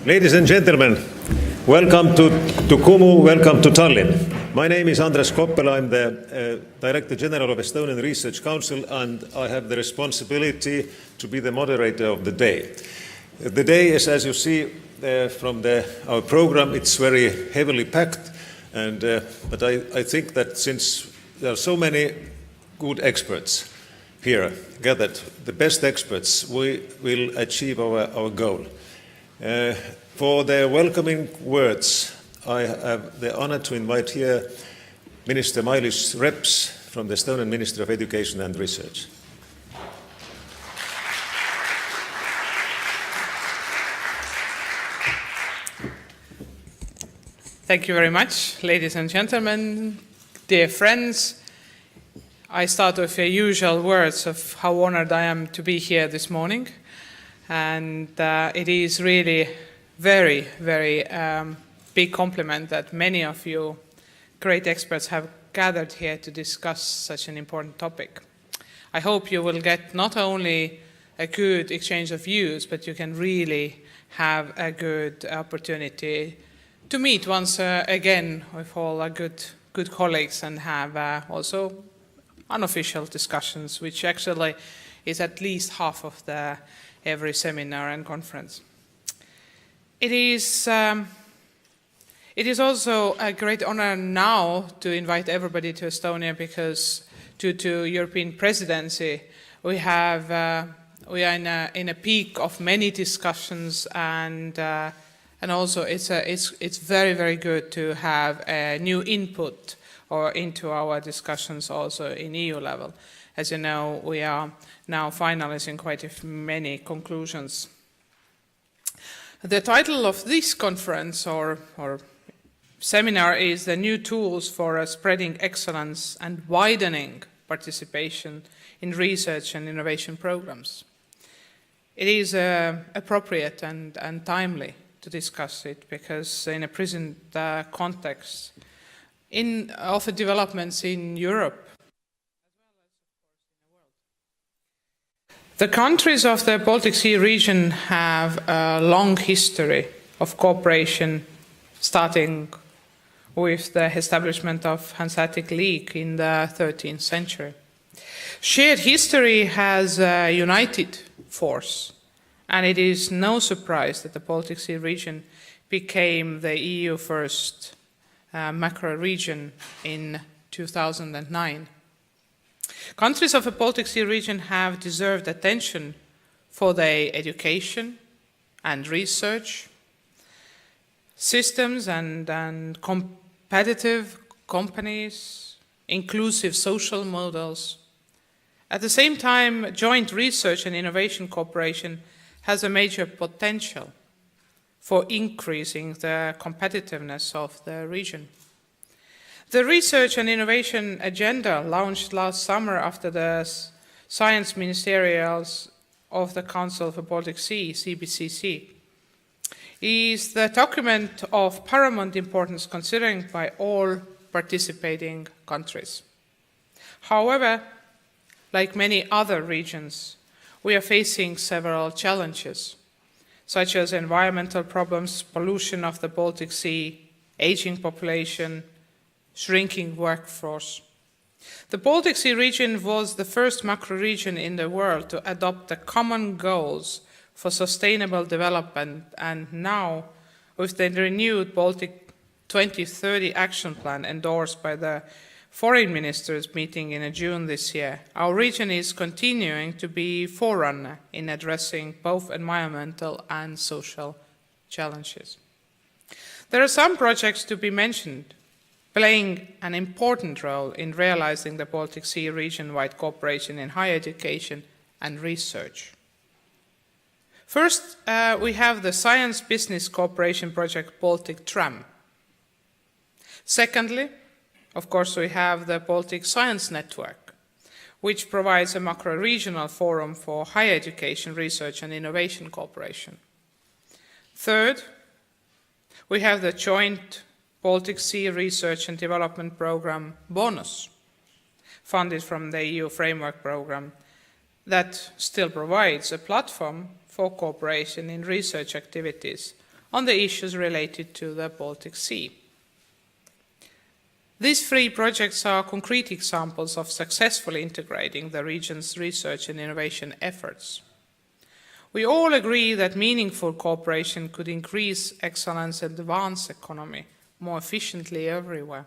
Ladies and gentlemen, welcome to Kumu, welcome to Tallinn. My name is Andres Koppel, I'm the Director General of Estonian Research Council, and I have the responsibility to be the moderator of the day. The day is, as you see from our program, it's very heavily packed, but I think that since there are so many good experts here gathered, the best experts, we will achieve our goal. For their welcoming words, I have the honor to invite here Minister Mailis Reps from the Estonian Ministry of Education and Research. Thank you very much, ladies and gentlemen, dear friends. I start with the usual words of how honored I am to be here this morning. And it is really very, very big compliment that many of you great experts have gathered here to discuss such an important topic. I hope you will get not only a good exchange of views, but you can really have a good opportunity to meet once again with all our good colleagues and have also unofficial discussions, which actually is at least half of every seminar and conference. It is also a great honor now to invite everybody to Estonia because due to European presidency, we are in a peak of many discussions and also it's very, very good to have a new input into our discussions also in EU level. As you know, we are now finalizing quite many conclusions. The title of this conference or seminar is The New Tools for Spreading Excellence and Widening Participation in Research and Innovation Programs. It is appropriate and timely to discuss it because in a present context of the developments in Europe, the countries of the Baltic Sea region have a long history of cooperation, starting with the establishment of Hanseatic League in the 13th century. Shared history has a united force, and it is no surprise that the Baltic Sea region became the EU first macro region in 2009. Countries of the Baltic Sea region have deserved attention for their education and research systems and competitive companies, inclusive social models. At the same time, joint research and innovation cooperation has a major potential for increasing the competitiveness of the region. The Research and Innovation Agenda, launched last summer after the Science Ministerials of the Council of the Baltic Sea, CBCC, is the document of paramount importance considering by all participating countries. However, like many other regions, we are facing several challenges, such as environmental problems, pollution of the Baltic Sea, aging population, shrinking workforce. The Baltic Sea region was the first macro-region in the world to adopt the common goals for sustainable development, and now, with the renewed Baltic 2030 action plan endorsed by the foreign ministers meeting in June this year, our region is continuing to be forerunner in addressing both environmental and social challenges. There are some projects to be mentioned playing an important role in realizing the Baltic Sea region-wide cooperation in higher education and research. First, we have the Science Business Cooperation Project Baltic Tram. Secondly, of course, we have the Baltic Science Network, which provides a macro-regional forum for higher education, research and innovation cooperation. Third, we have the joint Baltic Sea Research and Development Programme BONUS, funded from the EU Framework Programme, that still provides a platform for cooperation in research activities on the issues related to the Baltic Sea. These 3 projects are concrete examples of successfully integrating the region's research and innovation efforts. We all agree that meaningful cooperation could increase excellence and advance economy more efficiently everywhere.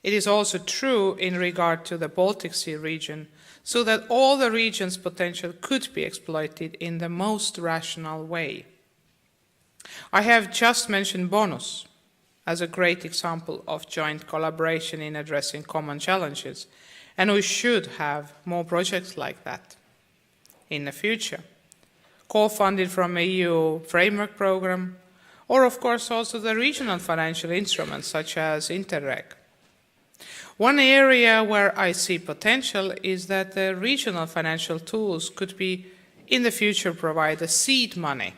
It is also true in regard to the Baltic Sea region, so that all the region's potential could be exploited in the most rational way. I have just mentioned BONUS as a great example of joint collaboration in addressing common challenges, and we should have more projects like that in the future, co-funded from EU framework program, or of course also the regional financial instruments such as Interreg. One area where I see potential is that the regional financial tools could be in the future provide a seed money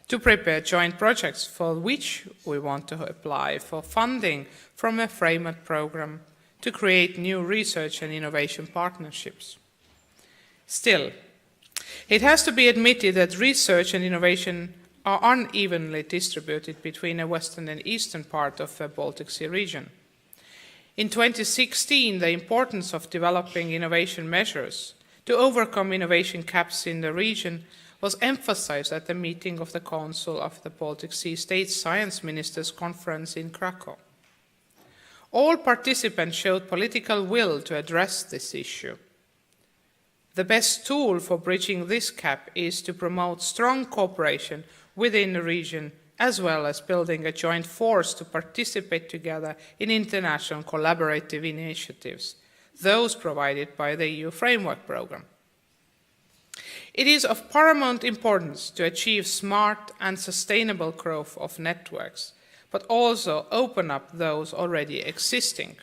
to prepare joint projects for which we want to apply for funding from a framework program to create new research and innovation partnerships. Still, it has to be admitted that research and innovation are unevenly distributed between the western and eastern part of the Baltic Sea region. In 2016, the importance of developing innovation measures to overcome innovation gaps in the region was emphasized at the meeting of the Council of the Baltic Sea States Science Ministers Conference in Krakow. All participants showed political will to address this issue. The best tool for bridging this gap is to promote strong cooperation within the region, as well as building a joint force to participate together in international collaborative initiatives, those provided by the EU Framework Programme. It is of paramount importance to achieve smart and sustainable growth of networks, but also open up those already existing.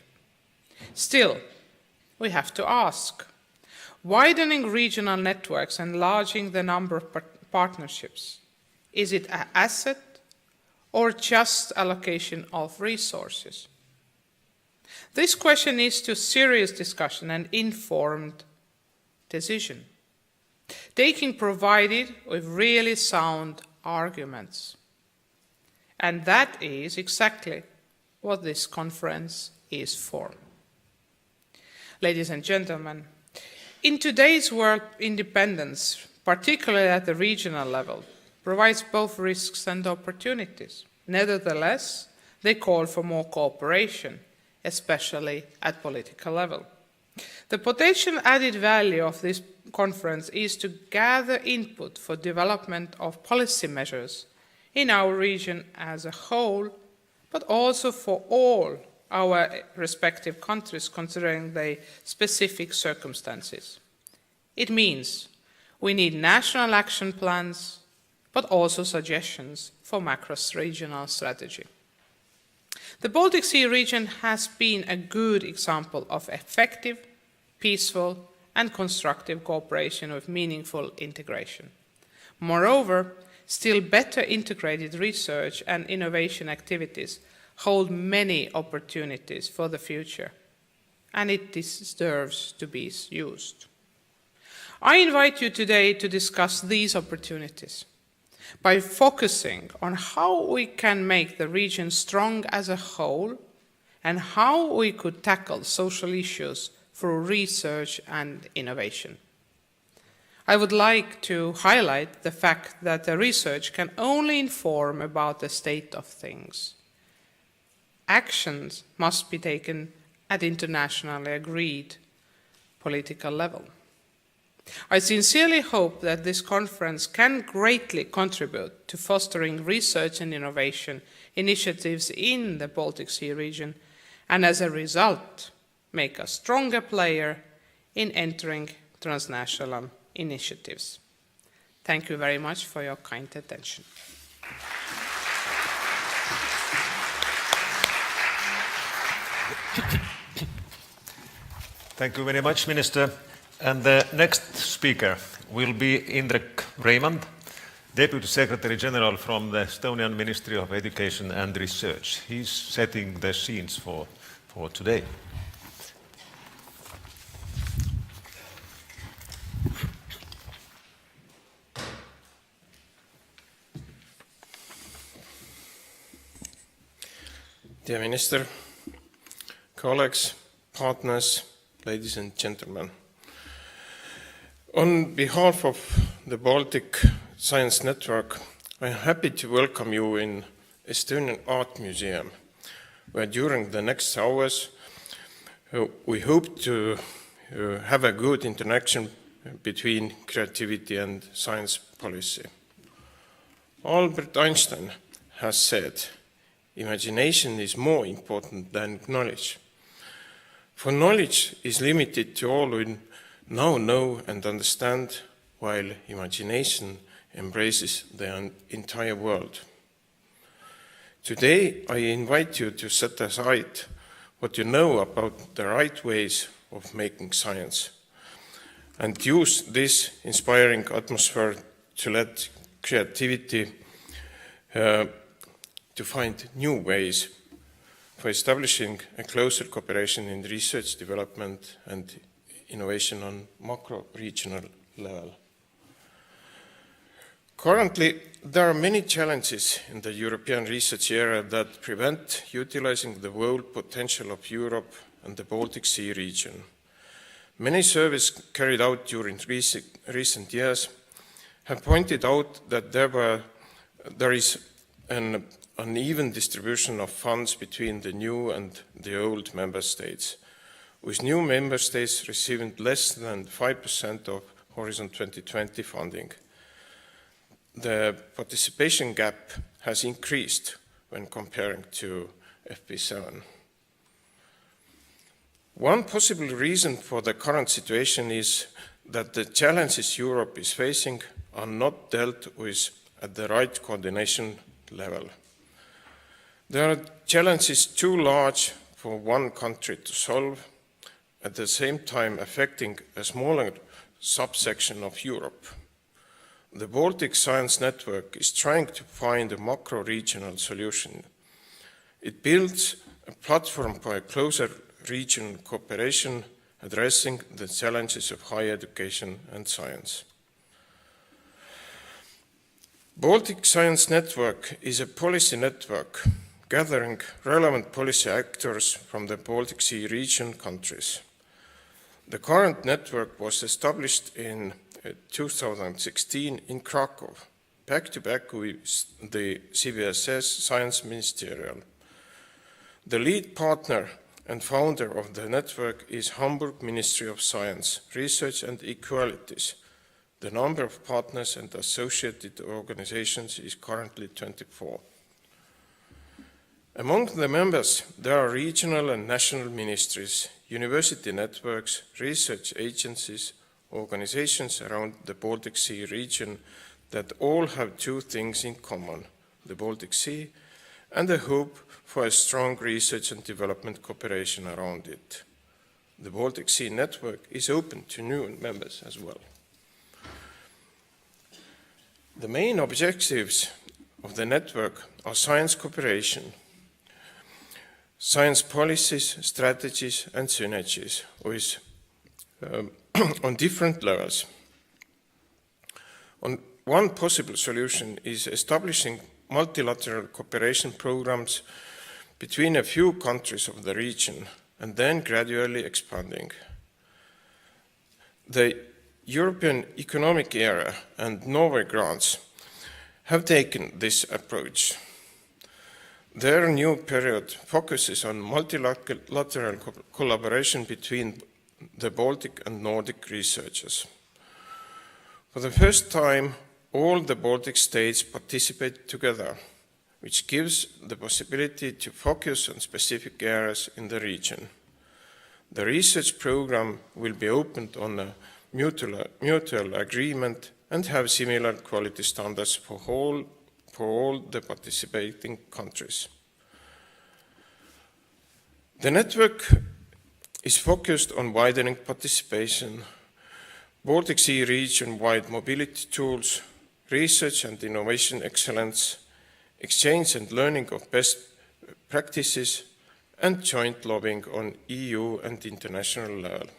Still, we have to ask, widening regional networks and enlarging the number of partnerships, is it an asset or just allocation of resources? This question needs to serious discussion and informed decision, taking provided with really sound arguments. And that is exactly what this conference is for. Ladies and gentlemen, in today's world, independence, particularly at the regional level, provides both risks and opportunities. Nevertheless, they call for more cooperation, especially at political level. The potential added value of this conference is to gather input for development of policy measures in our region as a whole, but also for all our respective countries considering their specific circumstances. It means we need national action plans, but also suggestions for macro-regional strategy. The Baltic Sea region has been a good example of effective, peaceful, and constructive cooperation with meaningful integration. Moreover, still better integrated research and innovation activities hold many opportunities for the future, and it deserves to be used. I invite you today to discuss these opportunities by focusing on how we can make the region strong as a whole and how we could tackle social issues through research and innovation. I would like to highlight the fact that the research can only inform about the state of things. Actions must be taken at internationally agreed political level. I sincerely hope that this conference can greatly contribute to fostering research and innovation initiatives in the Baltic Sea region, and as a result, make a stronger player in entering transnational initiatives. Thank you very much for your kind attention. Thank you very much, Minister. And the next speaker will be Indrek Reimand, Deputy Secretary General from the Estonian Ministry of Education and Research. He's setting the scenes for today. Dear Minister, colleagues, partners, ladies and gentlemen. On behalf of the Baltic Science Network, I am happy to welcome you in Estonian Art Museum, where during the next hours we hope to have a good interaction between creativity and science policy. Albert Einstein has said, imagination is more important than knowledge. For knowledge is limited to all we now know and understand, while imagination embraces the entire world. Today, I invite you to set aside what you know about the right ways of making science and use this inspiring atmosphere to let creativity to find new ways for establishing a closer cooperation in research, development, and innovation on macro-regional level. Currently, there are many challenges in the European research area that prevent utilizing the whole potential of Europe and the Baltic Sea region. Many surveys carried out during recent years have pointed out that there is an uneven distribution of funds between the new and the old member states, with new member states receiving less than 5% of Horizon 2020 funding. The participation gap has increased when comparing to FP7. One possible reason for the current situation is that the challenges Europe is facing are not dealt with at the right coordination level. There are challenges too large for one country to solve, at the same time affecting a smaller subsection of Europe. The Baltic Science Network is trying to find a macro-regional solution. It builds a platform for a closer regional cooperation addressing the challenges of higher education and science. Baltic Science Network is a policy network gathering relevant policy actors from the Baltic Sea region countries. The current network was established in 2016 in Krakow, back-to-back with the CBSS Science Ministerial. The lead partner and founder of the network is Hamburg Ministry of Science, Research and Equalities. The number of partners and associated organizations is currently 24. Among the members, there are regional and national ministries, university networks, research agencies, organizations around the Baltic Sea region that all have two things in common, the Baltic Sea and the hope for a strong research and development cooperation around it. The Baltic Sea Network is open to new members as well. The main objectives of the network are science cooperation, science policies, strategies, and synergies with, on different levels. One possible solution is establishing multilateral cooperation programs between a few countries of the region and then gradually expanding. The European Economic Area and Norway grants have taken this approach. Their new period focuses on multilateral collaboration between the Baltic and Nordic researchers. For the first time, all the Baltic states participate together, which gives the possibility to focus on specific areas in the region. The research program will be opened on a mutual agreement and have similar quality standards for all the participating countries. The network is focused on widening participation, Baltic Sea region-wide mobility tools, research and innovation excellence, exchange and learning of best practices, and joint lobbying on EU and international level.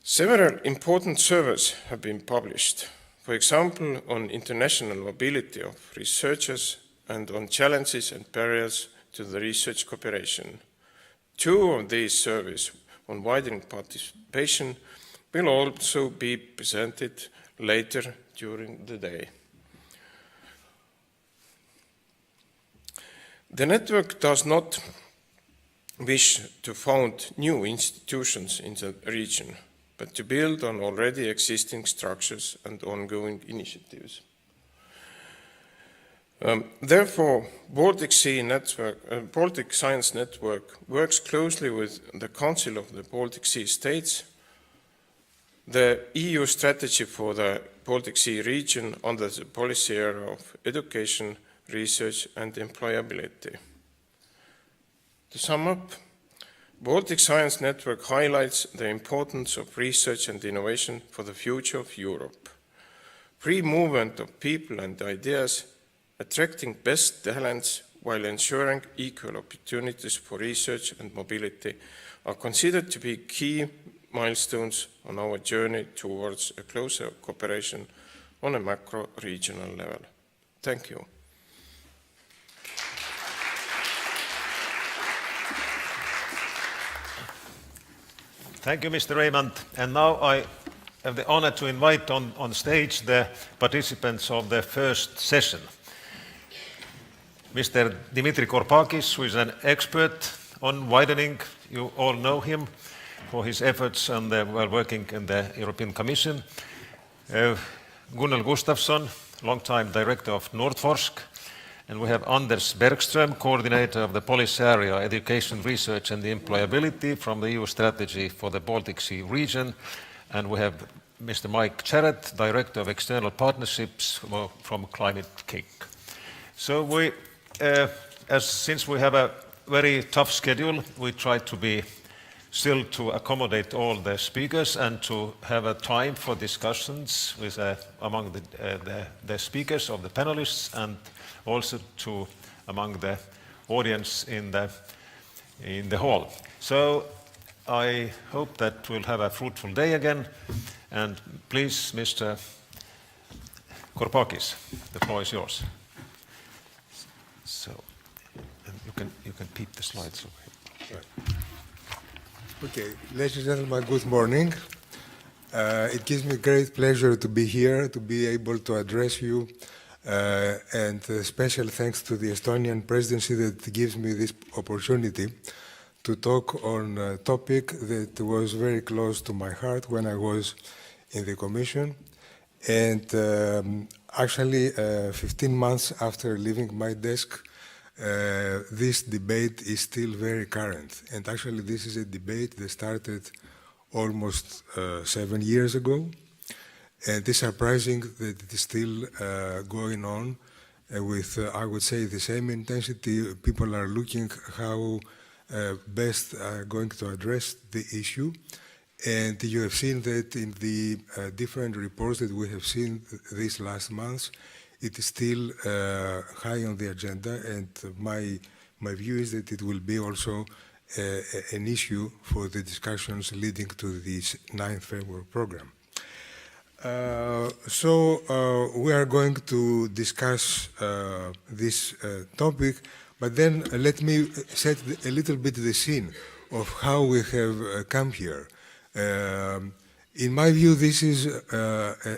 Several important surveys have been published, for example, on international mobility of researchers and on challenges and barriers to the research cooperation. 2 of these surveys on widening participation will also be presented later during the day. The network does not wish to found new institutions in the region, but to build on already existing structures and ongoing initiatives. Therefore, Baltic Science Network works closely with the Council of the Baltic Sea States, the EU strategy for the Baltic Sea region under the policy area of education, research and employability. To sum up, Baltic Science Network highlights the importance of research and innovation for the future of Europe. Free movement of people and ideas, attracting best talents while ensuring equal opportunities for research and mobility are considered to be key milestones on our journey towards a closer cooperation on a macro-regional level. Thank you. Thank you, Mr. Raymond. And now I have the honor to invite on stage the participants of the first session. Mr. Dimitri Korpakis, who is an expert on widening. You all know him for his efforts and while working in the European Commission. Gunnel Gustafsson, long-time director of Nordforsk. And we have Anders Bergström, coordinator of the policy area, education, research and employability from the EU strategy for the Baltic Sea region. And we have Mr. Mike Charrett, director of external partnerships from Climate Kick. So since we have a very tough schedule, we try to be still to accommodate all the speakers and to have a time for discussions with, among the speakers of the panelists and also among the audience in the hall. So I hope that we'll have a fruitful day again. And please, Mr. Korpakis, the floor is yours. So you can peep the slides over here. Okay, ladies and gentlemen, good morning. It gives me great pleasure to be here, to be able to address you, and special thanks to the Estonian presidency that gives me this opportunity to talk on a topic that was very close to my heart when I was in the Commission. And actually, 15 months after leaving my desk, this debate is still very current. And actually, this is a debate that started almost 7 years ago. And it's surprising that it is still going on with, I would say, the same intensity. People are looking how best are going to address the issue. And you have seen that in the different reports that we have seen these last months, it is still high on the agenda, and my view is that it will be also an issue for the discussions leading to this 9th framework program. So we are going to discuss this topic, but then let me set a little bit the scene of how we have come here. In my view, this is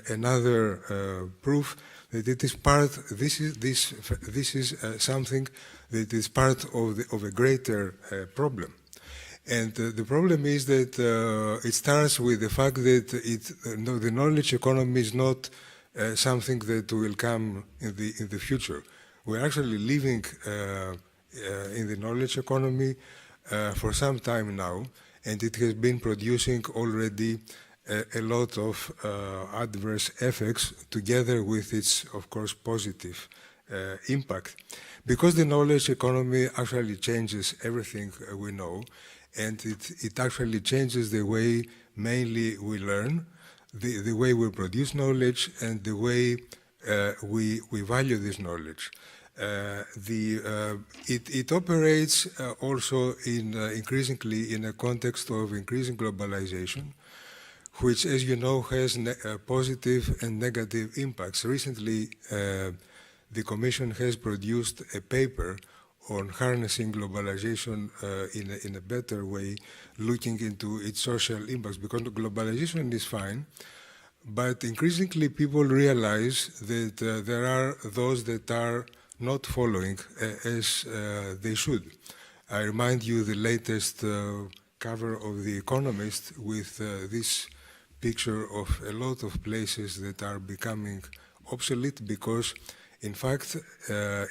another proof that it is part. This is something that is part of a greater problem. And the problem is that it starts with the fact that the knowledge economy is not something that will come in the future. We're actually living in the knowledge economy for some time now, and it has been producing already a lot of adverse effects together with its, of course, positive impact. Because the knowledge economy actually changes everything we know, and it actually changes the way mainly we learn, the way we produce knowledge, and the way we value this knowledge. It operates also increasingly in a context of increasing globalization, which, as you know, has positive and negative impacts. Recently, the Commission has produced a paper on harnessing globalization in a better way, looking into its social impacts, because globalization is fine, but increasingly people realize that there are those that are not following as they should. I remind you the latest cover of The Economist with this picture of a lot of places that are becoming obsolete because, in fact,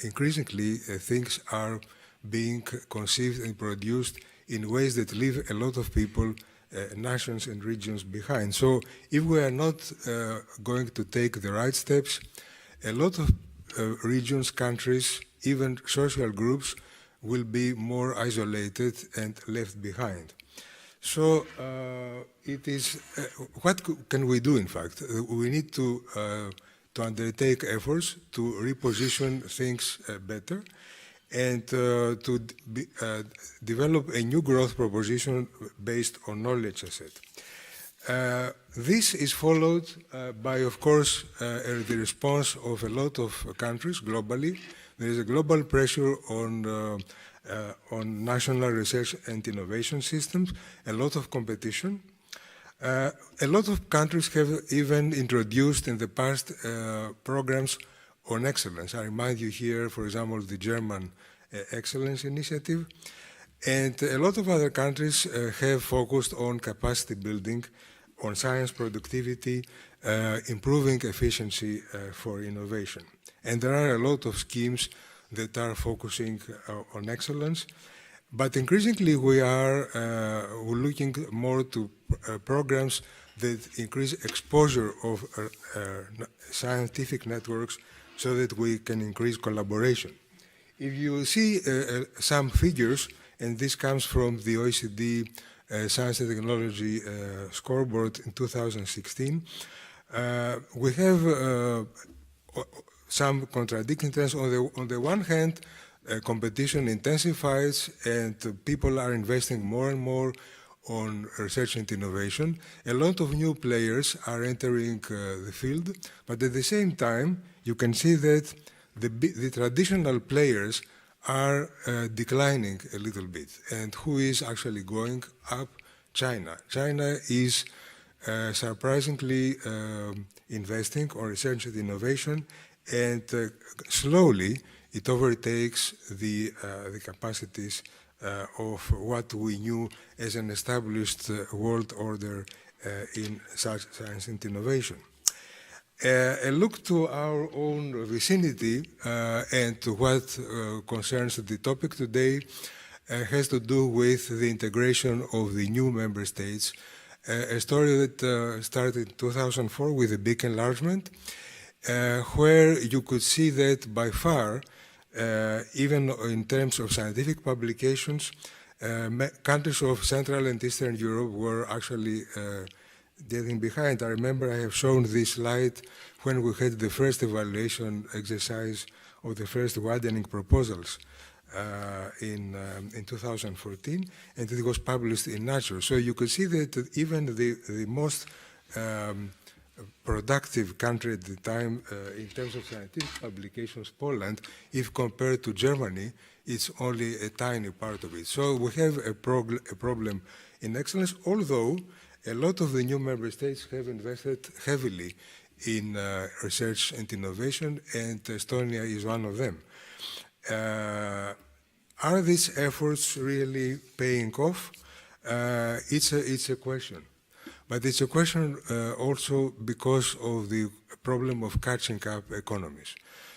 increasingly things are being conceived and produced in ways that leave a lot of people, nations and regions behind. So if we are not going to take the right steps, a lot of regions, countries, even social groups will be more isolated and left behind. So it is, what can we do in fact? We need to undertake efforts to reposition things better and to develop a new growth proposition based on knowledge asset. This is followed by, of course, the response of a lot of countries globally. There is a global pressure on national research and innovation systems, a lot of competition. A lot of countries have even introduced in the past programs on excellence. I remind you here, for example, the German Excellence Initiative. And a lot of other countries have focused on capacity building, on science productivity, improving efficiency for innovation. And there are a lot of schemes that are focusing on excellence. But increasingly we are we're looking more to programs that increase exposure of scientific networks so that we can increase collaboration. If you see some figures, and this comes from the OECD Science and Technology scoreboard in 2016, we have some contradicting trends. On the one hand, competition intensifies and people are investing more and more on research and innovation. A lot of new players are entering the field, but at the same time, you can see that the traditional players are declining a little bit. And who is actually going up? China. China is surprisingly investing on research and innovation, and slowly it overtakes the capacities of what we knew as an established world order in science and innovation. A look to our own vicinity and to what concerns the topic today has to do with the integration of the new member states, a story that started in 2004 with a big enlargement, where you could see that by far, even in terms of scientific publications, countries of Central and Eastern Europe were actually getting behind. I remember I have shown this slide when we had the first evaluation exercise of the first widening proposals in 2014, and it was published in Nature. So you could see that even the most productive country at the time in terms of scientific publications, Poland, if compared to Germany, it's only a tiny part of it. So we have a problem in excellence, although a lot of the new member states have invested heavily in research and innovation, and Estonia is one of them. Are these efforts really paying off? It's a question. But it's a question also because of the problem of catching up economies.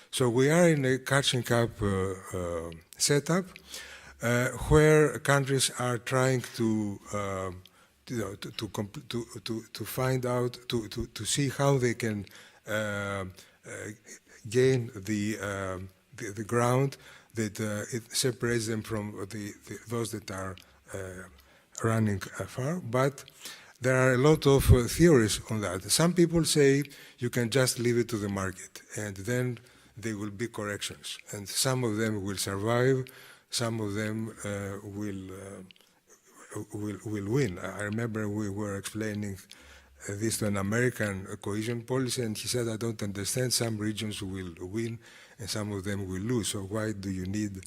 So we are in a catching up setup where countries are trying to find out, to see how they can gain the ground that it separates them from those that are running far. But there are a lot of theories on that. Some people say you can just leave it to the market, and then there will be corrections. And some of them will survive, some of them will win. I remember we were explaining this to an American cohesion policy, and he said, I don't understand, some regions will win and some of them will lose, so why do you need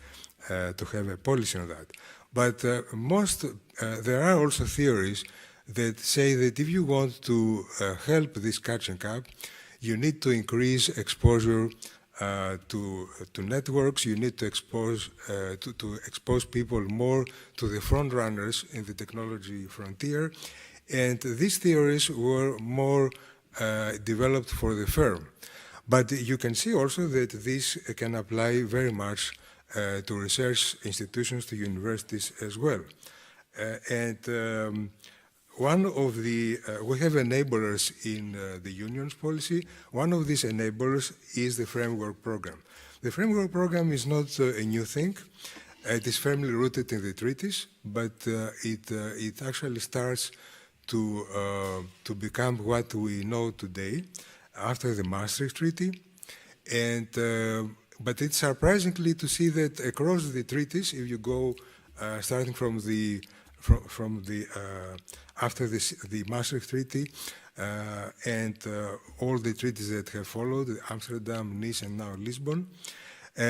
to have a policy on that? But there are also theories that say that if you want to help this catching up, you need to increase exposure to networks. You need to expose people more to the front runners in the technology frontier, and these theories were more developed for the firm. But you can see also that this can apply very much to research institutions, to universities as well. One of the, we have enablers in the union's policy. One of these enablers is the framework program. The framework program is not a new thing. It is firmly rooted in the treaties, but it actually starts to become what we know today after the Maastricht Treaty. But it's surprisingly to see that across the treaties, if you go starting from the after the Maastricht Treaty and all the treaties that have followed, Amsterdam, Nice, and now Lisbon,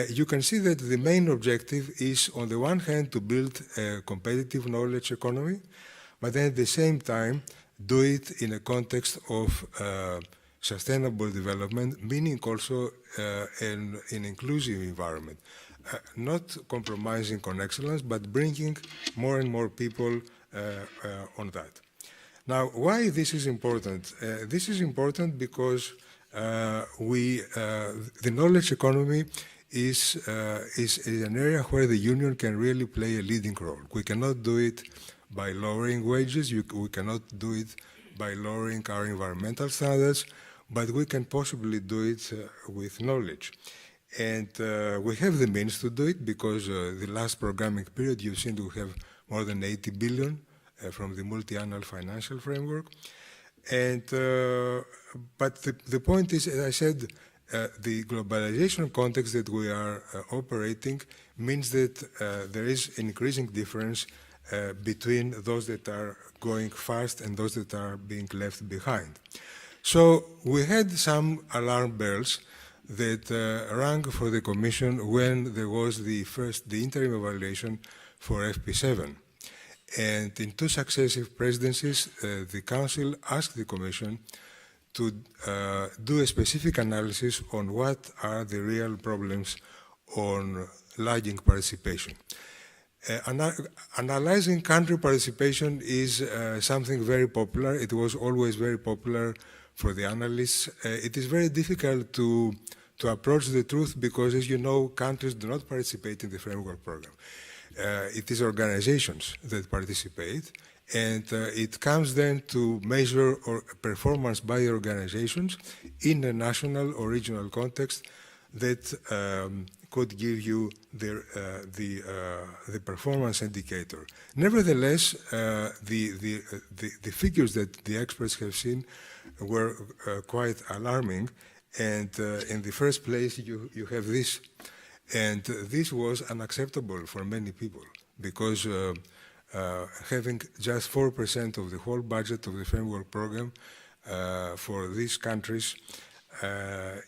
you can see that the main objective is, on the one hand, to build a competitive knowledge economy, but then at the same time, do it in a context of sustainable development, meaning also an inclusive environment. Not compromising on excellence, but bringing more and more people on that. Now, why this is important? This is important because the knowledge economy is an area where the union can really play a leading role. We cannot do it by lowering wages, we cannot do it by lowering our environmental standards, but we can possibly do it with knowledge. And we have the means to do it because the last programming period, you've seen we have more than 80 billion from the multi-annual financial framework. And, but the point is, as I said, the globalization context that we are operating means that there is an increasing difference between those that are going fast and those that are being left behind. So we had some alarm bells that rang for the Commission when there was the interim evaluation for FP7. And in two successive presidencies, the Council asked the Commission to do a specific analysis on what are the real problems on lagging participation. Analyzing country participation is something very popular. It was always very popular for the analysts. It is very difficult to approach the truth because, as you know, countries do not participate in the framework program. It is organizations that participate, and it comes then to measure performance by organizations in a national or regional context that could give you the performance indicator. Nevertheless, the figures that the experts have seen were quite alarming. And in the first place, you have this. And this was unacceptable for many people because having just 4% of the whole budget of the framework program for these countries,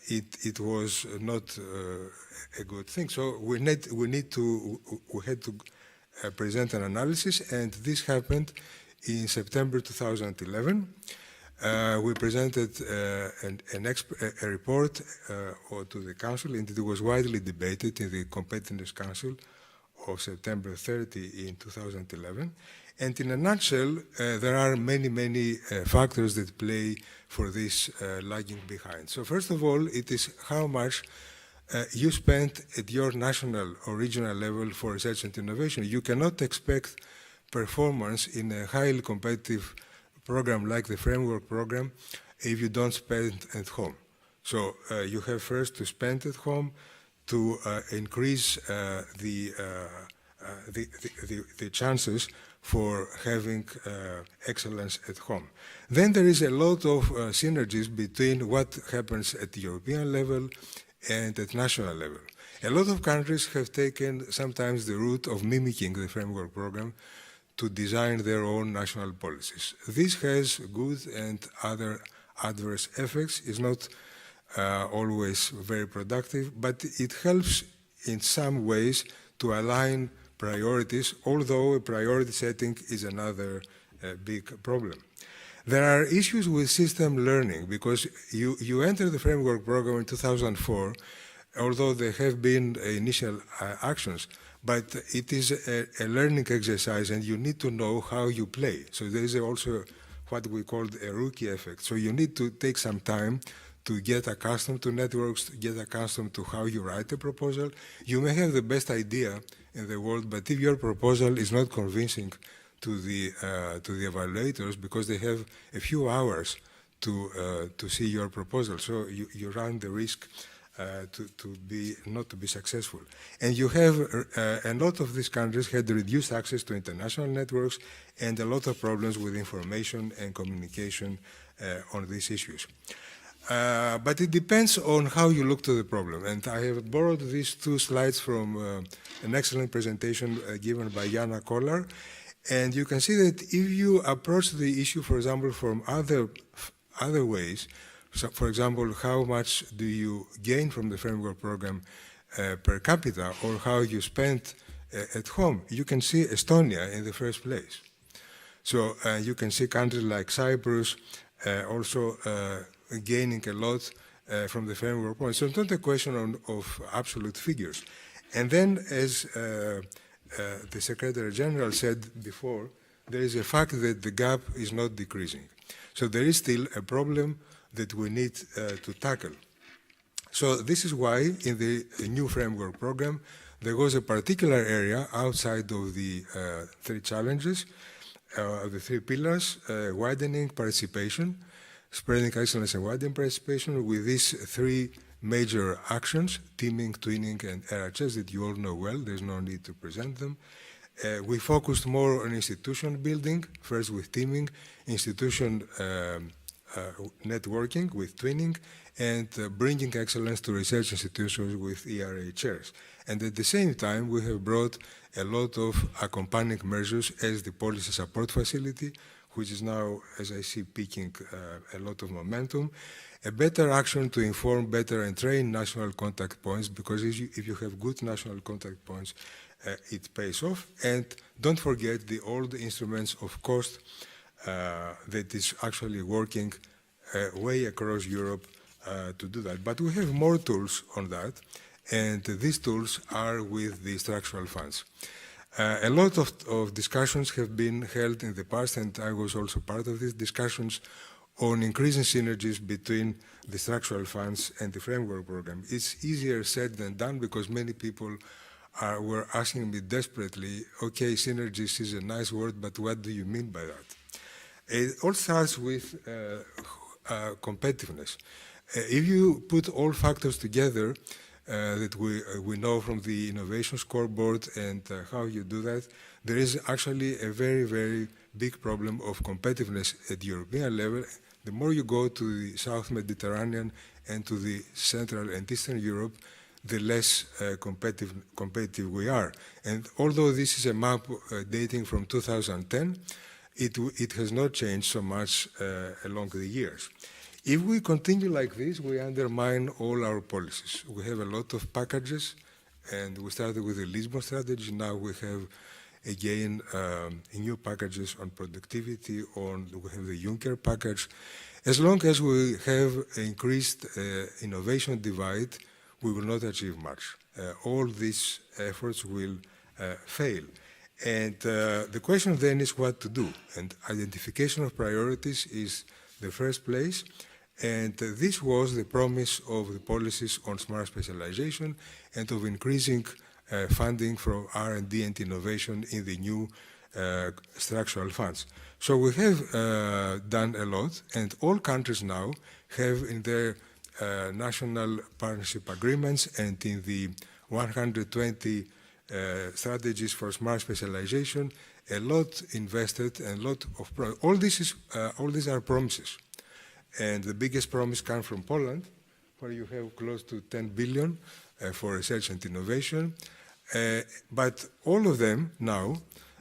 it was not a good thing. So we had to present an analysis, and this happened in September 2011. We presented a report to the Council, and it was widely debated in the Competitiveness Council of September 30 in 2011. And in a nutshell, there are many, many factors that play for this lagging behind. So first of all, it is how much you spend at your national or regional level for research and innovation. You cannot expect performance in a highly competitive program like the framework program if you don't spend at home. So you have first to spend at home to increase the chances for having excellence at home. Then there is a lot of synergies between what happens at the European level and at national level. A lot of countries have taken sometimes the route of mimicking the framework program to design their own national policies. This has good and other adverse effects. It's not always very productive, but it helps in some ways to align priorities, although a priority setting is another big problem. There are issues with system learning because you enter the framework program in 2004, although there have been initial actions, but it is a learning exercise and you need to know how you play. So there is also what we call a rookie effect. So you need to take some time to get accustomed to networks, to get accustomed to how you write a proposal. You may have the best idea in the world, but if your proposal is not convincing to the evaluators because they have a few hours to see your proposal, so you run the risk not to be successful. And you have a lot of these countries had reduced access to international networks and a lot of problems with information and communication on these issues. But it depends on how you look to the problem. And I have borrowed these two slides from an excellent presentation given by Jana Kollar. And you can see that if you approach the issue, for example, from other ways, so for example, how much do you gain from the framework program per capita, or how you spend at home, you can see Estonia in the first place. So you can see countries like Cyprus also gaining a lot from the framework program. So it's not a question of absolute figures. And then, as the Secretary General said before, there is a fact that the gap is not decreasing. So there is still a problem that we need to tackle. So this is why in the new framework program, there was a particular area outside of the three challenges, the three pillars, widening participation, spreading excellence and widening participation, with these three major actions, teaming, twinning, and RHS that you all know well. There's no need to present them. We focused more on institution building, first with teaming, institution networking with twinning, and bringing excellence to research institutions with ERA chairs. And at the same time, we have brought a lot of accompanying measures as the policy support facility, which is now, as I see, peaking a lot of momentum, a better action to inform better and train national contact points, because if you have good national contact points, it pays off. And don't forget the old instruments of cost that is actually working way across Europe to do that. But we have more tools on that, and these tools are with the structural funds. A lot of discussions have been held in the past, and I was also part of these discussions on increasing synergies between the structural funds and the framework program. It's easier said than done because many people were asking me desperately, okay, synergies is a nice word, but what do you mean by that? It all starts with competitiveness. If you put all factors together that we know from the innovation scoreboard and how you do that, there is actually a very, very big problem of competitiveness at the European level. The more you go to the South Mediterranean and to the Central and Eastern Europe, the less competitive we are. And although this is a map dating from 2010, it has not changed so much along the years. If we continue like this, we undermine all our policies. We have a lot of packages, and we started with the Lisbon strategy. Now we have, again, new packages on productivity, we have the Juncker package. As long as we have increased innovation divide, we will not achieve much. All these efforts will fail. And the question then is what to do. And identification of priorities is the first place. And this was the promise of the policies on smart specialization and of increasing funding from R&D and innovation in the new structural funds. So we have done a lot, and all countries now have in their national partnership agreements and in the 120 strategies for smart specialization, a lot invested and a lot of all these are promises. And the biggest promise comes from Poland, where you have close to 10 billion for research and innovation. But all of them now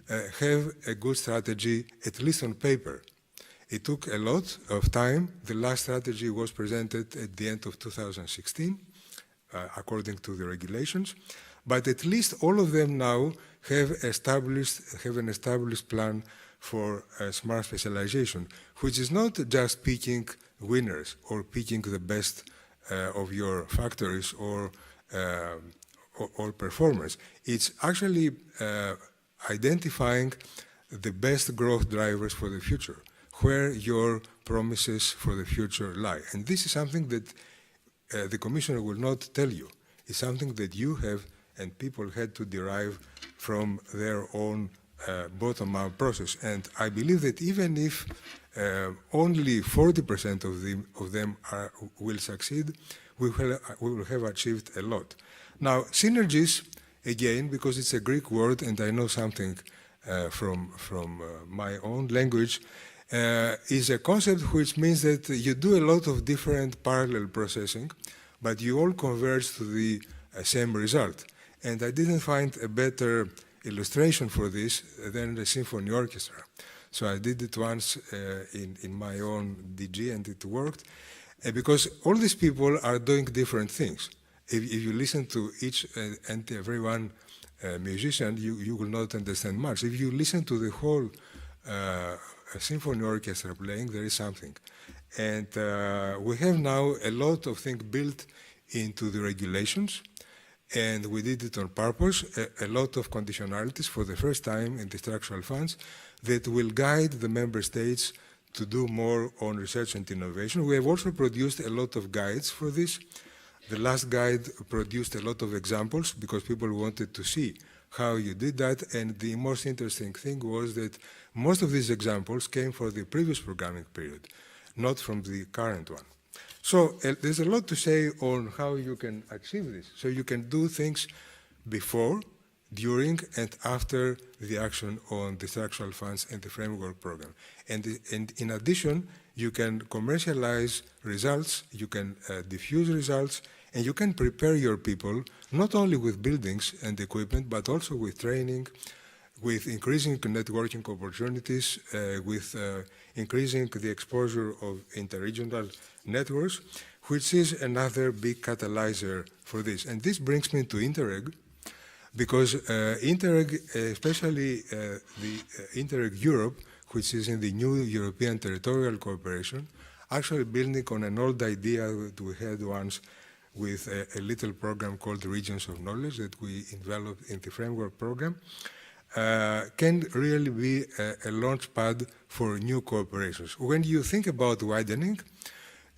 have a good strategy, at least on paper. It took a lot of time. The last strategy was presented at the end of 2016, according to the regulations. But at least all of them now have an established plan for smart specialization, which is not just picking winners or picking the best of your factories or performers. It's actually identifying the best growth drivers for the future, where your promises for the future lie. And this is something that the Commissioner will not tell you. It's something that you have and people had to derive from their own bottom-up process. And I believe that even if only 40% of them will succeed, we will have achieved a lot. Now, synergies, again, because it's a Greek word and I know something from my own language, is a concept which means that you do a lot of different parallel processing, but you all converge to the same result. And I didn't find a better illustration for this than the symphony orchestra. So I did it once in my own DG and it worked, because all these people are doing different things. If you listen to each and every one musician, you will not understand much. If you listen to the whole symphony orchestra playing, there is something. And we have now a lot of things built into the regulations, and we did it on purpose, a lot of conditionalities for the first time in the structural funds that will guide the member states to do more on research and innovation. We have also produced a lot of guides for this. The last guide produced a lot of examples because people wanted to see how you did that, and the most interesting thing was that most of these examples came from the previous programming period, not from the current one. So there's a lot to say on how you can achieve this. So you can do things before, during, and after the action on the structural funds and the framework program. And in addition, you can commercialize results, you can diffuse results, and you can prepare your people not only with buildings and equipment, but also with training, with increasing networking opportunities, with increasing the exposure of interregional networks, which is another big catalyzer for this. And this brings me to Interreg, because Interreg, especially the Interreg Europe, which is in the new European Territorial Cooperation, actually building on an old idea that we had once with a little program called Regions of Knowledge that we developed in the framework program, can really be a launch pad for new cooperations. When you think about widening,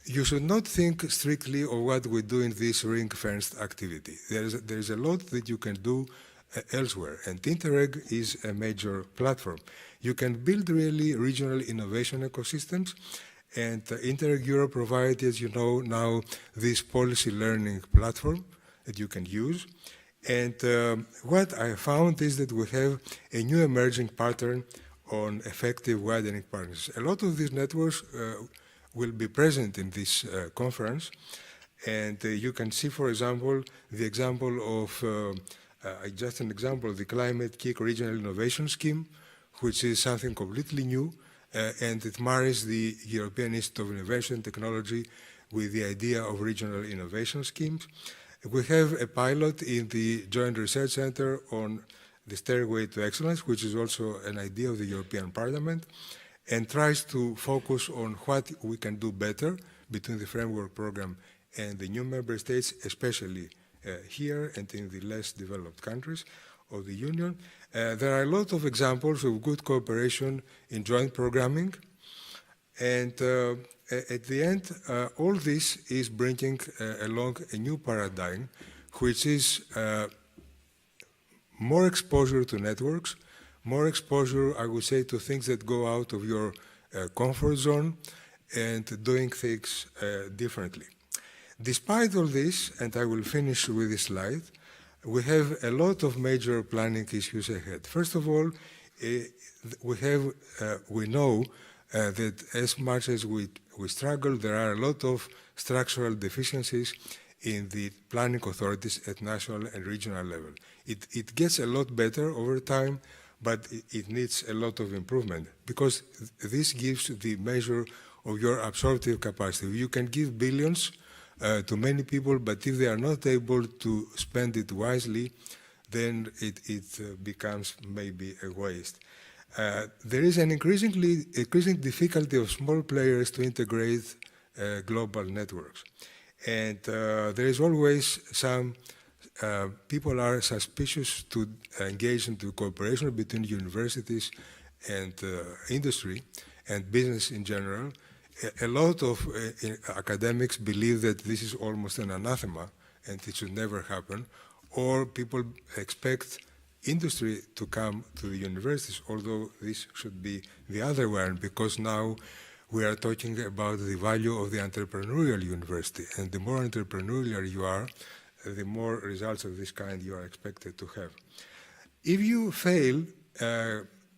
you should not think strictly of what we do in this ring-fenced activity. There is a lot that you can do elsewhere, and Interreg is a major platform. You can build really regional innovation ecosystems, and Interreg Europe provides, as you know, now this policy learning platform that you can use. And what I found is that we have a new emerging pattern on effective widening partnerships. A lot of these networks will be present in this conference, and you can see, for example, the example of, just an example, the Climate Kick Regional Innovation Scheme, which is something completely new, and it marries the European Institute of Innovation and Technology with the idea of regional innovation schemes. We have a pilot in the Joint Research Center on the Stairway to Excellence, which is also an idea of the European Parliament, and tries to focus on what we can do better between the framework program and the new member states, especially here and in the less developed countries of the Union. There are a lot of examples of good cooperation in joint programming, and at the end, all this is bringing along a new paradigm, which is more exposure to networks, more exposure, I would say, to things that go out of your comfort zone and doing things differently. Despite all this, and I will finish with this slide, we have a lot of major planning issues ahead. First of all, we know that as much as we struggle, there are a lot of structural deficiencies in the planning authorities at national and regional level. It gets a lot better over time, but it needs a lot of improvement because this gives the measure of your absorptive capacity. You can give billions to many people, but if they are not able to spend it wisely, then it becomes maybe a waste. There is an increasing difficulty of small players to integrate global networks. And there is always some people are suspicious to engage into cooperation between universities and industry and business in general. A lot of academics believe that this is almost an anathema and it should never happen, or people expect industry to come to the universities, although this should be the other way, because now we are talking about the value of the entrepreneurial university, and the more entrepreneurial you are, the more results of this kind you are expected to have. If you fail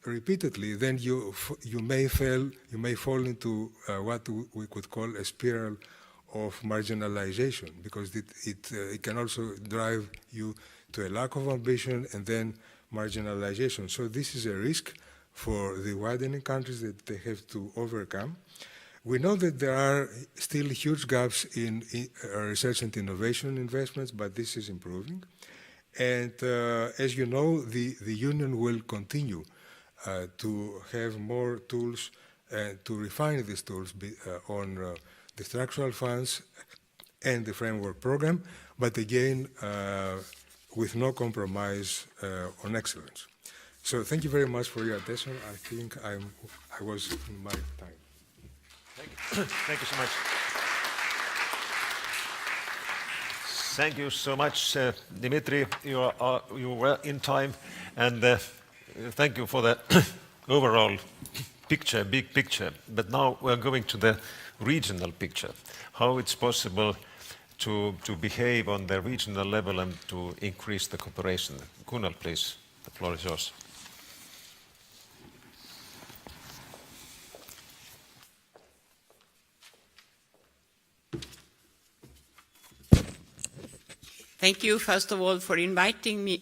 repeatedly, then you may fall into what we could call a spiral of marginalization, because it can also drive you to a lack of ambition and then marginalization. So this is a risk for the widening countries that they have to overcome. We know that there are still huge gaps in research and innovation investments, but this is improving. And as you know, the Union will continue to have more tools and to refine these tools on the structural funds and the framework program, but again, with no compromise on excellence. So thank you very much for your attention. I think I was in my time. Thank you so much. Thank you so much, Dimitri. You were in time, and thank you for the overall picture, big picture. But now we're going to the regional picture, how it's possible to behave on the regional level and to increase the cooperation. Gunnar, please, the floor is yours. Thank you, first of all, for inviting me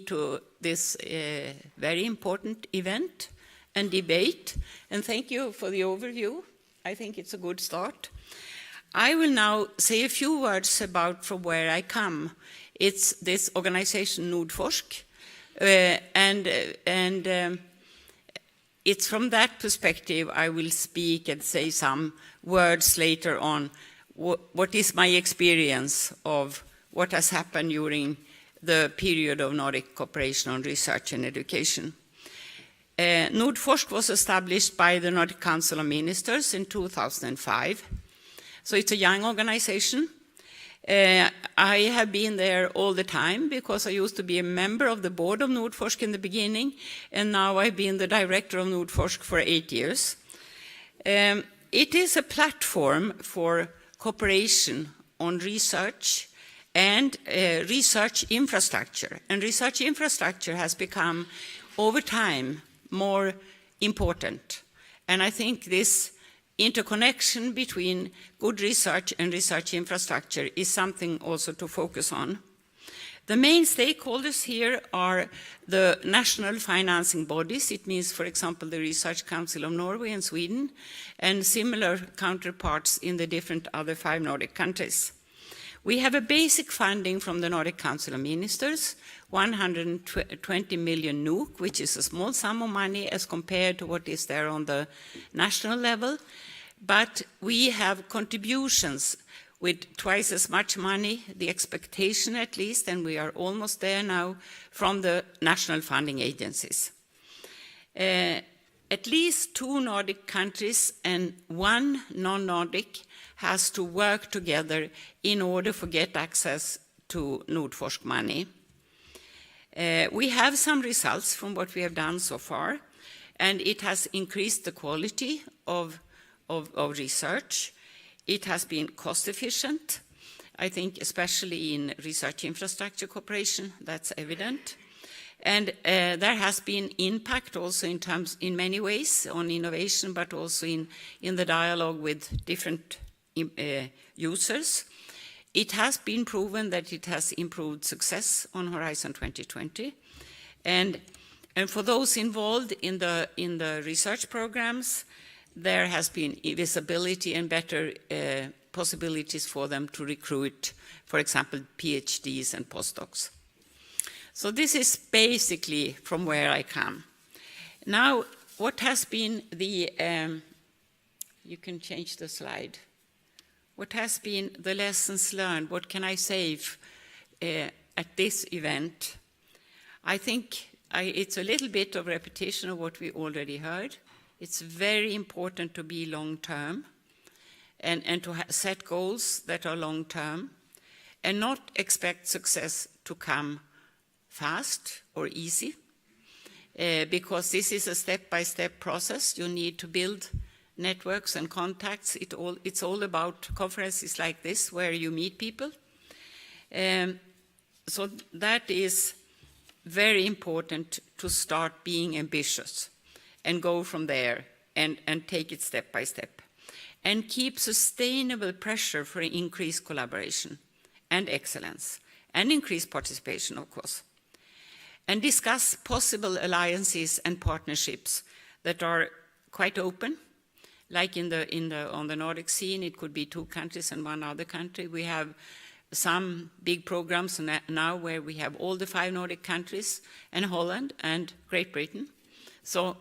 to this very important event and debate, and thank you for the overview. I think it's a good start. I will now say a few words about from where I come. It's this organization Nordforsk, and it's from that perspective I will speak and say some words later on. What is my experience of what has happened during the period of Nordic cooperation on research and education. Nordforsk was established by the Nordic Council of Ministers in 2005. So it's a young organization. I have been there all the time because I used to be a member of the board of Nordforsk in the beginning, and now I've been the director of Nordforsk for 8 years. It is a platform for cooperation on research and research infrastructure. And research infrastructure has become, over time, more important. And I think this interconnection between good research and research infrastructure is something also to focus on. The main stakeholders here are the national financing bodies. It means, for example, the Research Council of Norway and Sweden, and similar counterparts in the different other 5 Nordic countries. We have a basic funding from the Nordic Council of Ministers, 120 million NOK, which is a small sum of money as compared to what is there on the national level. But we have contributions with twice as much money, the expectation at least, and we are almost there now, from the national funding agencies. At least 2 Nordic countries and 1 non-Nordic has to work together in order to get access to Nordforsk money. We have some results from what we have done so far, and it has increased the quality of research. It has been cost efficient, I think, especially in research infrastructure cooperation, that's evident. And there has been impact also in many ways on innovation, but also in the dialogue with different users. It has been proven that it has improved success on Horizon 2020. And And for those involved in the research programs, there has been visibility and better possibilities for them to recruit, for example, PhDs and postdocs. So this is basically from where I come. Now, what has been the, you can change the slide. What has been the lessons learned? What can I say at this event? I think it's a little bit of repetition of what we already heard. It's very important to be long-term and to set goals that are long-term and not expect success to come fast or easy because this is a step-by-step process. You need to build networks and contacts. It's all about conferences like this where you meet people. So that is very important to start being ambitious and go from there and take it step by step. And keep sustainable pressure for increased collaboration and excellence and increased participation, of course. And discuss possible alliances and partnerships that are quite open. Like on the Nordic scene, it could be 2 countries and 1 other country. We have some big programs now where we have all the 5 Nordic countries and Holland and Great Britain. So,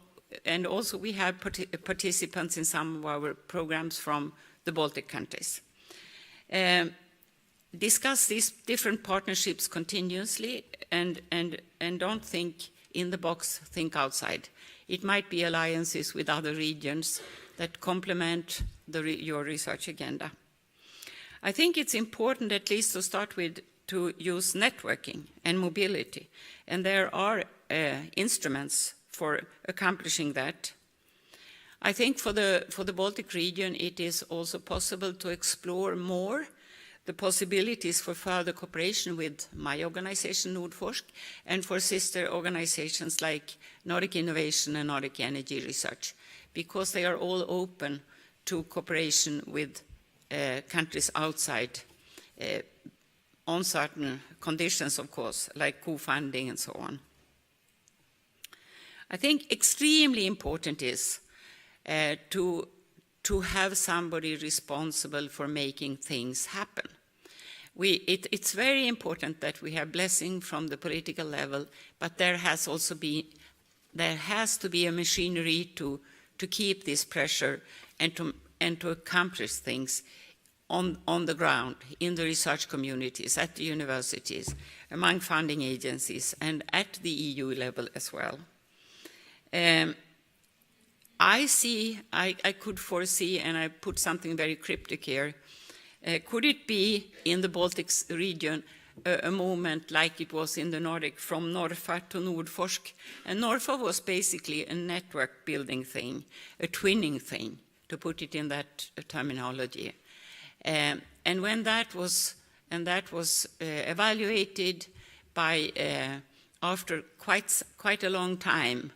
and also we have participants in some of our programs from the Baltic countries. Discuss these different partnerships continuously and don't think in the box, think outside. It might be alliances with other regions that complement your research agenda. I think it's important, at least to start with, to use networking and mobility. And there are instruments for accomplishing that. I think for the Baltic region, it is also possible to explore more the possibilities for further cooperation with my organization, Nordforsk, and for sister organizations like Nordic Innovation and Nordic Energy Research, because they are all open to cooperation with countries outside on certain conditions, of course, like co-funding and so on. I think extremely important is to have somebody responsible for making things happen. It's very important that we have blessing from the political level, but there has to be a machinery to keep this pressure and to accomplish things on the ground, in the research communities, at the universities, among funding agencies, and at the EU level as well. I could foresee, and I put something very cryptic here, could it be in the Baltic region a movement like it was in the Nordic, from Norfa to Nordforsk? And Norfa was basically a network building thing, a twinning thing, to put it in that terminology. And when that was evaluated by, after quite a long time,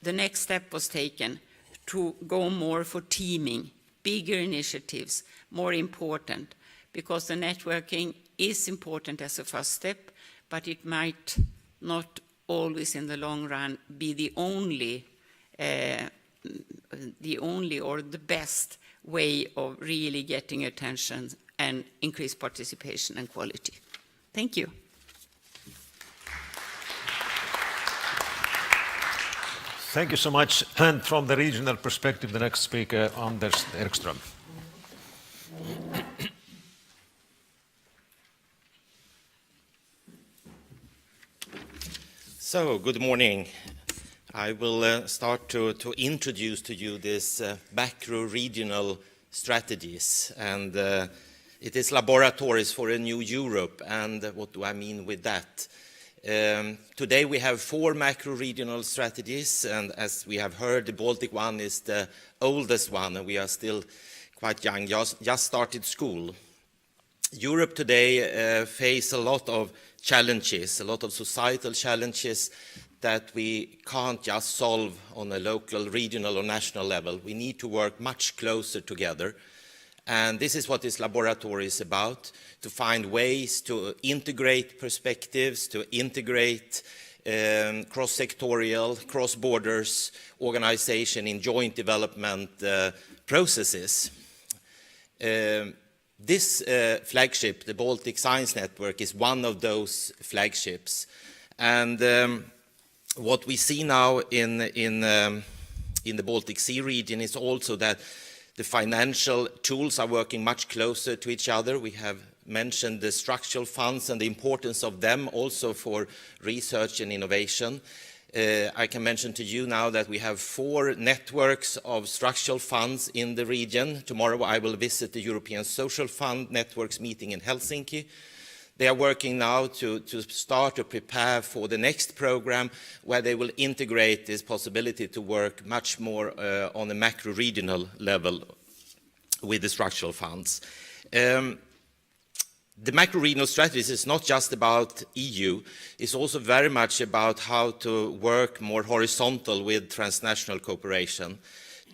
the next step was taken to go more for teaming, bigger initiatives, more important, because the networking is important as a first step, but it might not always in the long run be the only or the best way of really getting attention and increased participation and quality. Thank you. Thank you so much. And from the regional perspective, the next speaker, Anders Erkström. So, good morning. I will start to introduce to you this macro-regional strategies, and it is laboratories for a new Europe. And what do I mean with that? Today we have 4 macro-regional strategies, and as we have heard, the Baltic one is the oldest one, and we are still quite young, just started school. Europe today faces a lot of challenges, a lot of societal challenges that we can't just solve on a local, regional or national level. We need to work much closer together. And this is what this laboratory is about, to find ways to integrate perspectives, to integrate cross-sectorial, cross-borders organization in joint development processes. This flagship, the Baltic Science Network, is one of those flagships. And what we see now in the Baltic Sea region is also that the financial tools are working much closer to each other. We have mentioned the structural funds and the importance of them also for research and innovation. I can mention to you now that we have 4 networks of structural funds in the region. Tomorrow I will visit the European Social Fund Networks meeting in Helsinki. They are working now to start to prepare for the next program where they will integrate this possibility to work much more on a macro-regional level with the structural funds. The macro-regional strategies is not just about EU, it's also very much about how to work more horizontal with transnational cooperation,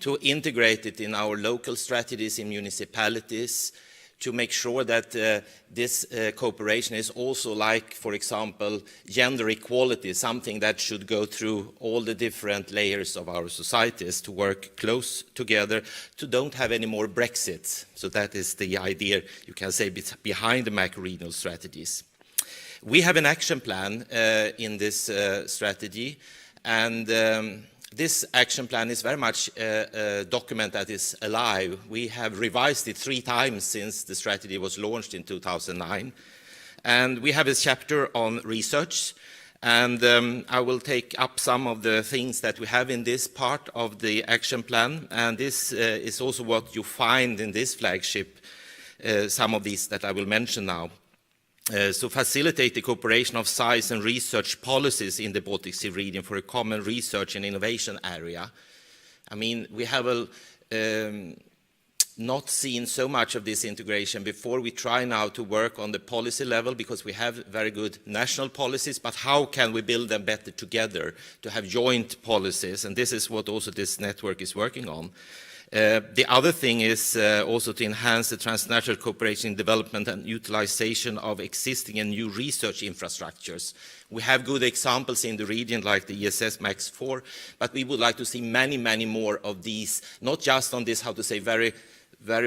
to integrate it in our local strategies in municipalities, to make sure that this cooperation is also like, for example, gender equality, something that should go through all the different layers of our societies to work close together, to don't have any more Brexit. So that is the idea, you can say, behind the macro-regional strategies. We have an action plan in this strategy, and this action plan is very much a document that is alive. We have revised it 3 times since the strategy was launched in 2009. And we have a chapter on research. And I will take up some of the things that we have in this part of the action plan. And this is also what you find in this flagship, some of these that I will mention now. So facilitate the cooperation of science and research policies in the Baltic Sea region for a common research and innovation area. I mean, we have not seen so much of this integration before. We try now to work on the policy level because we have very good national policies, but how can we build them better together to have joint policies? And this is what also this network is working on. The other thing is also to enhance the transnational cooperation in development and utilization of existing and new research infrastructures. We have good examples in the region like the ESS Max 4, but we would like to see many, many more of these, not just on this, how to say, very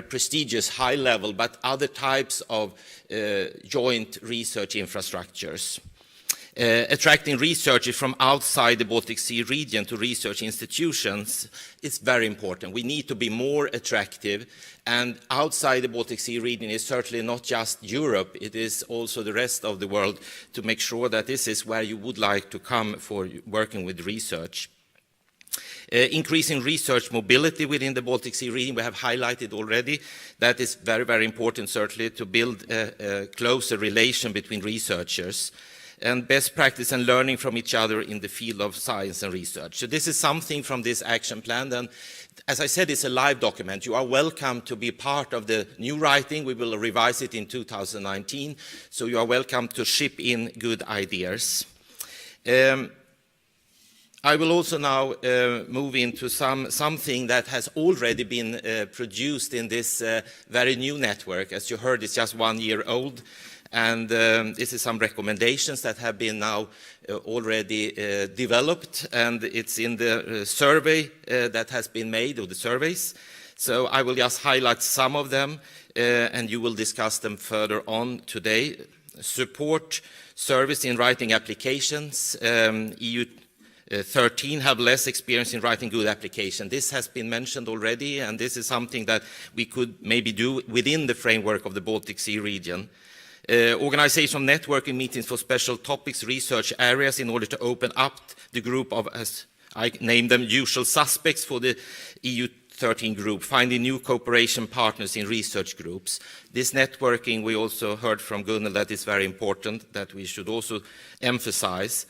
prestigious high level, but other types of joint research infrastructures. Attracting researchers from outside the Baltic Sea region to research institutions is very important. We need to be more attractive, and outside the Baltic Sea region is certainly not just Europe, it is also the rest of the world, to make sure that this is where you would like to come for working with research. Increasing research mobility within the Baltic Sea region, we have highlighted already. That is very, very important, certainly, to build a closer relation between researchers, and best practice and learning from each other in the field of science and research. So this is something from this action plan, and as I said, it's a live document. You are welcome to be part of the new writing. We will revise it in 2019, so you are welcome to ship in good ideas. I will also now move into something that has already been produced in this very new network. As you heard, it's just 1 year old. And this is some recommendations that have been now already developed, and it's in the survey that has been made, or the surveys. So I will just highlight some of them, and you will discuss them further on today. Support service in writing applications. EU 13 have less experience in writing good application. This has been mentioned already, and this is something that we could maybe do within the framework of the Baltic Sea region. Organization of networking meetings for special topics, research areas, in order to open up the group of, as I name them, usual suspects for the EU 13 group, finding new cooperation partners in research groups. This networking, we also heard from Gunnel, that is very important, that we should also emphasize.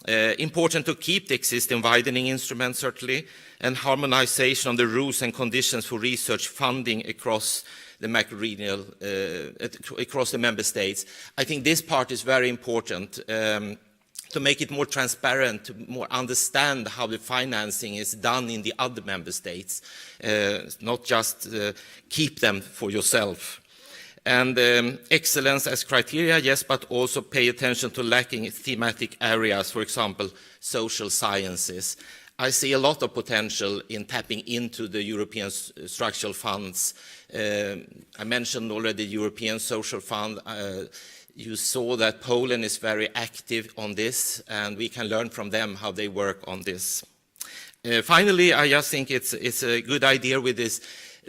Important to keep the existing widening instruments, certainly, and harmonization on the rules and conditions for research funding across the macro-regional, across the member states. I think this part is very important to make it more transparent, to more understand how the financing is done in the other member states, not just keep them for yourself. And excellence as criteria, yes, but also pay attention to lacking thematic areas, for example, social sciences. I see a lot of potential in tapping into the European structural funds. I mentioned already the European Social Fund. You saw that Poland is very active on this, and we can learn from them how they work on this. Finally, I just think it's a good idea with this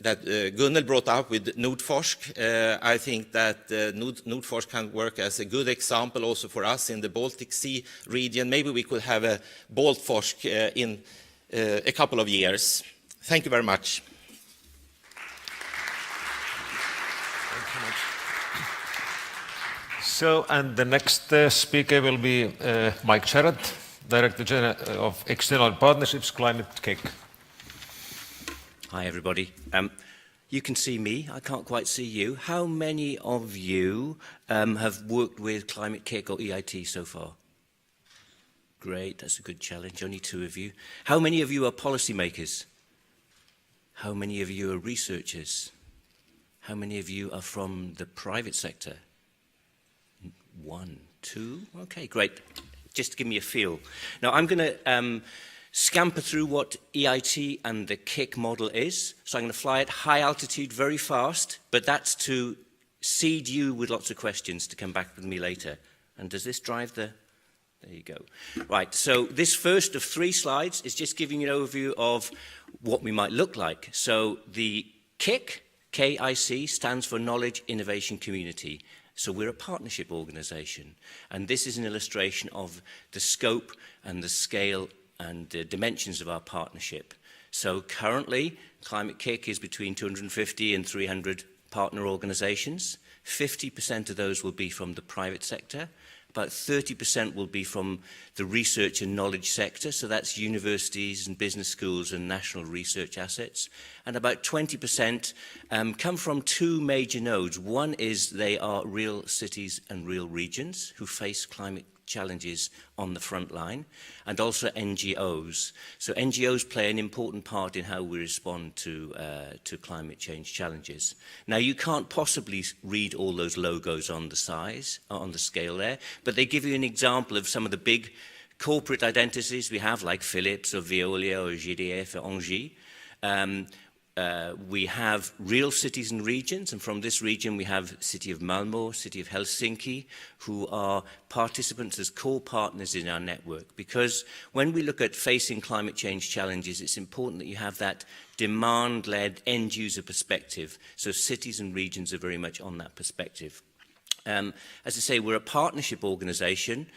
that Gunnel brought up with Nordforsk. I think that Nordforsk can work as a good example also for us in the Baltic Sea region. Maybe we could have a Baltforsk in a couple of years. Thank you very much. So, and the next speaker will be Mike Sherratt, Director General of External Partnerships, Climate KIC. Hi, everybody. You can see me. I can't quite see you. How many of you have worked with Climate KIC or EIT so far? Great, that's a good challenge. Only 2 of you. How many of you are policymakers? How many of you are researchers? How many of you are from the private sector? 1, 2. Okay, great. Just to give me a feel. Now, I'm going to scamper through what EIT and the KIC model is. So I'm going to fly at high altitude very fast, but that's to seed you with lots of questions to come back with me later. And does this drive the... There you go. Right, so this first of 3 slides is just giving you an overview of what we might look like. So the KIC, K-I-C, stands for Knowledge Innovation Community. So we're a partnership organization. And this is an illustration of the scope and the scale and the dimensions of our partnership. So currently, Climate KIC is between 250 and 300 partner organizations. 50% of those will be from the private sector. About 30% will be from the research and knowledge sector, so that's universities and business schools and national research assets. And about 20% come from 2 major nodes. One is they are real cities and real regions who face climate challenges on the front line, and also NGOs. So NGOs play an important part in how we respond to climate change challenges. Now, you can't possibly read all those logos on the scale there, but they give you an example of some of the big corporate identities we have, like Philips or Veolia or GDF or Engie. We have real cities and regions, and from this region we have City of Malmö, City of Helsinki, who are participants as core partners in our network. Because when we look at facing climate change challenges, it's important that you have that demand-led end-user perspective. So cities and regions are very much on that perspective. As I say, we're a partnership organization.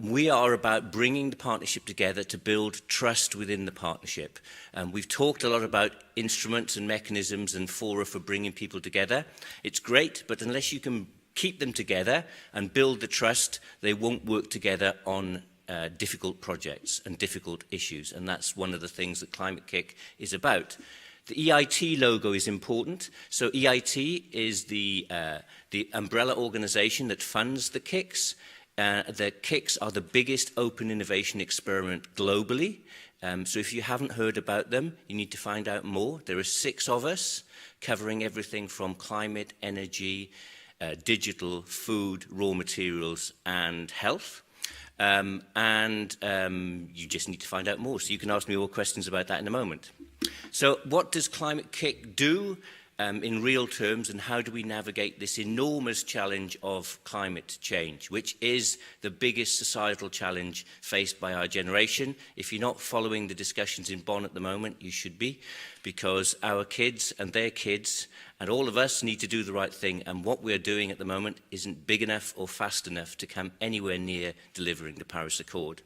We are about bringing the partnership together to build trust within the partnership. We've talked a lot about instruments and mechanisms and fora for bringing people together. It's great, but unless you can keep them together and build the trust, they won't work together on difficult projects and difficult issues. And that's one of the things that Climate KIC is about. The EIT logo is important. So EIT is the umbrella organization that funds the KICs. The KICs are the biggest open innovation experiment globally. So if you haven't heard about them, you need to find out more. There are 6 of us covering everything from climate, energy, digital, food, raw materials, and health. You just need to find out more. So you can ask me more questions about that in a moment. So what does Climate KIC do in real terms, and how do we navigate this enormous challenge of climate change, which is the biggest societal challenge faced by our generation? If you're not following the discussions in Bonn at the moment, you should be, because our kids and their kids and all of us need to do the right thing, and what we're doing at the moment isn't big enough or fast enough to come anywhere near delivering the Paris Accord.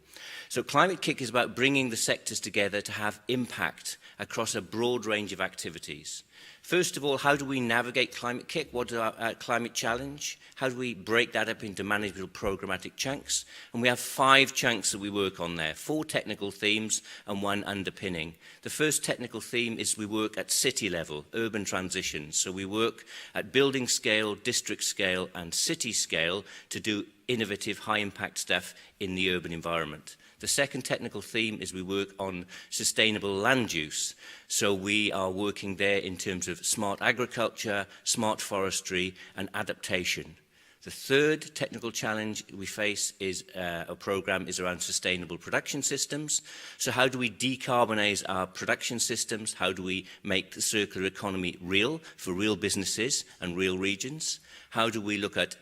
So Climate KIC is about bringing the sectors together to have impact across a broad range of activities. First of all, how do we navigate Climate KIC? What is our climate challenge? How do we break that up into manageable programmatic chunks? And we have 5 chunks that we work on there, 4 technical themes and 1 underpinning. The first technical theme is we work at city level, urban transitions. So we work at building scale, district scale and city scale to do innovative, high-impact stuff in the urban environment. The second technical theme is we work on sustainable land use. So we are working there in terms of smart agriculture, smart forestry, and adaptation. The third technical challenge we face is a program is around sustainable production systems. So how do we decarbonize our production systems? How do we make the circular economy real for real businesses and real regions? How do we look at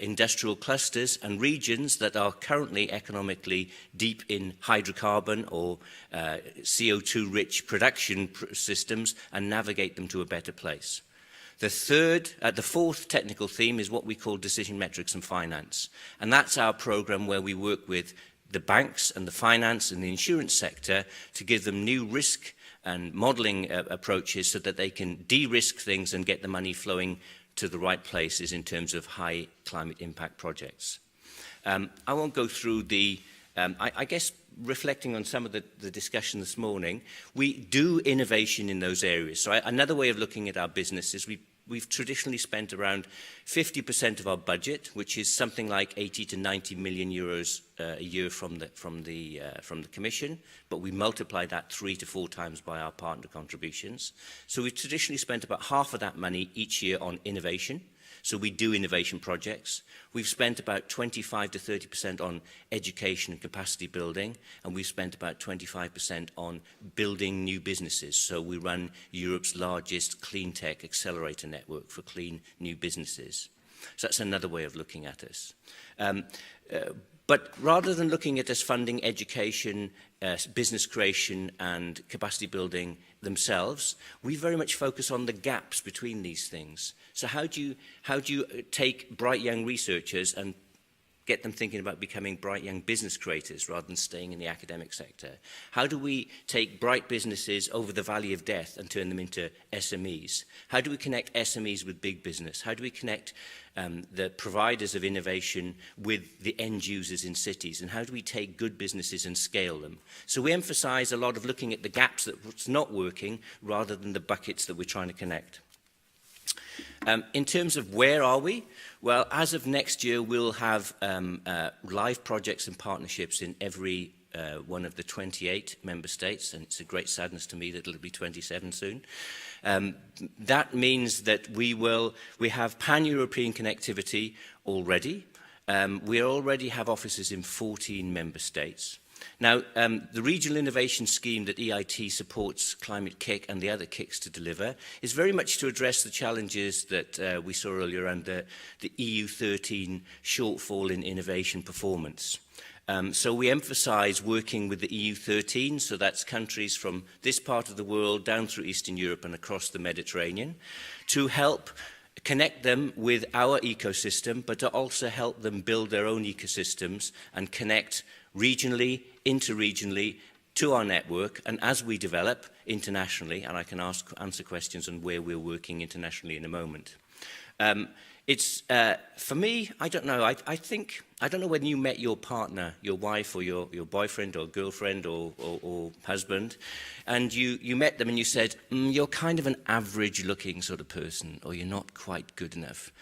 industrial clusters and regions that are currently economically deep in hydrocarbon or CO2-rich production systems and navigate them to a better place? The fourth technical theme is what we call decision metrics and finance. And that's our program where we work with the banks and the finance and the insurance sector to give them new risk and modeling approaches so that they can de-risk things and get the money flowing to the right places in terms of high climate impact projects. I won't go through the, I guess reflecting on some of the discussion this morning, we do innovation in those areas. So another way of looking at our business is we've traditionally spent around 50% of our budget, which is something like 80 to 90 million euros a year from the Commission, but we multiply that 3 to 4 times by our partner contributions. So we've traditionally spent about half of that money each year on innovation. So we do innovation projects. We've spent about 25 to 30% on education and capacity building, and we've spent about 25% on building new businesses. So we run Europe's largest clean tech accelerator network for clean new businesses. So that's another way of looking at us. But rather than looking at us funding education, business creation and capacity building themselves, we very much focus on the gaps between these things. So how do you take bright young researchers and get them thinking about becoming bright young business creators rather than staying in the academic sector? How do we take bright businesses over the valley of death and turn them into SMEs? How do we connect SMEs with big business? How do we connect the providers of innovation with the end users in cities? And how do we take good businesses and scale them? So we emphasize a lot of looking at the gaps that's not working rather than the buckets that we're trying to connect. In terms of where are we? Well, as of next year, we'll have live projects and partnerships in every one of the 28 member states, and it's a great sadness to me that it'll be 27 soon. That means that we have pan-European connectivity already. We already have offices in 14 member states. Now, the Regional Innovation Scheme that EIT supports Climate Kick and the other kicks to deliver is very much to address the challenges that we saw earlier around the EU13 shortfall in innovation performance. So we emphasize working with the EU13, so that's countries from this part of the world down through Eastern Europe and across the Mediterranean, to help connect them with our ecosystem, but to also help them build their own ecosystems and connect regionally, interregionally to our network, and as we develop internationally, and I can answer questions on where we're working internationally in a moment. It's, for me, I don't know, I don't know when you met your partner, your wife or your boyfriend or girlfriend or husband, and you met them and you said, you're kind of an average looking sort of person, or you're not quite good enough.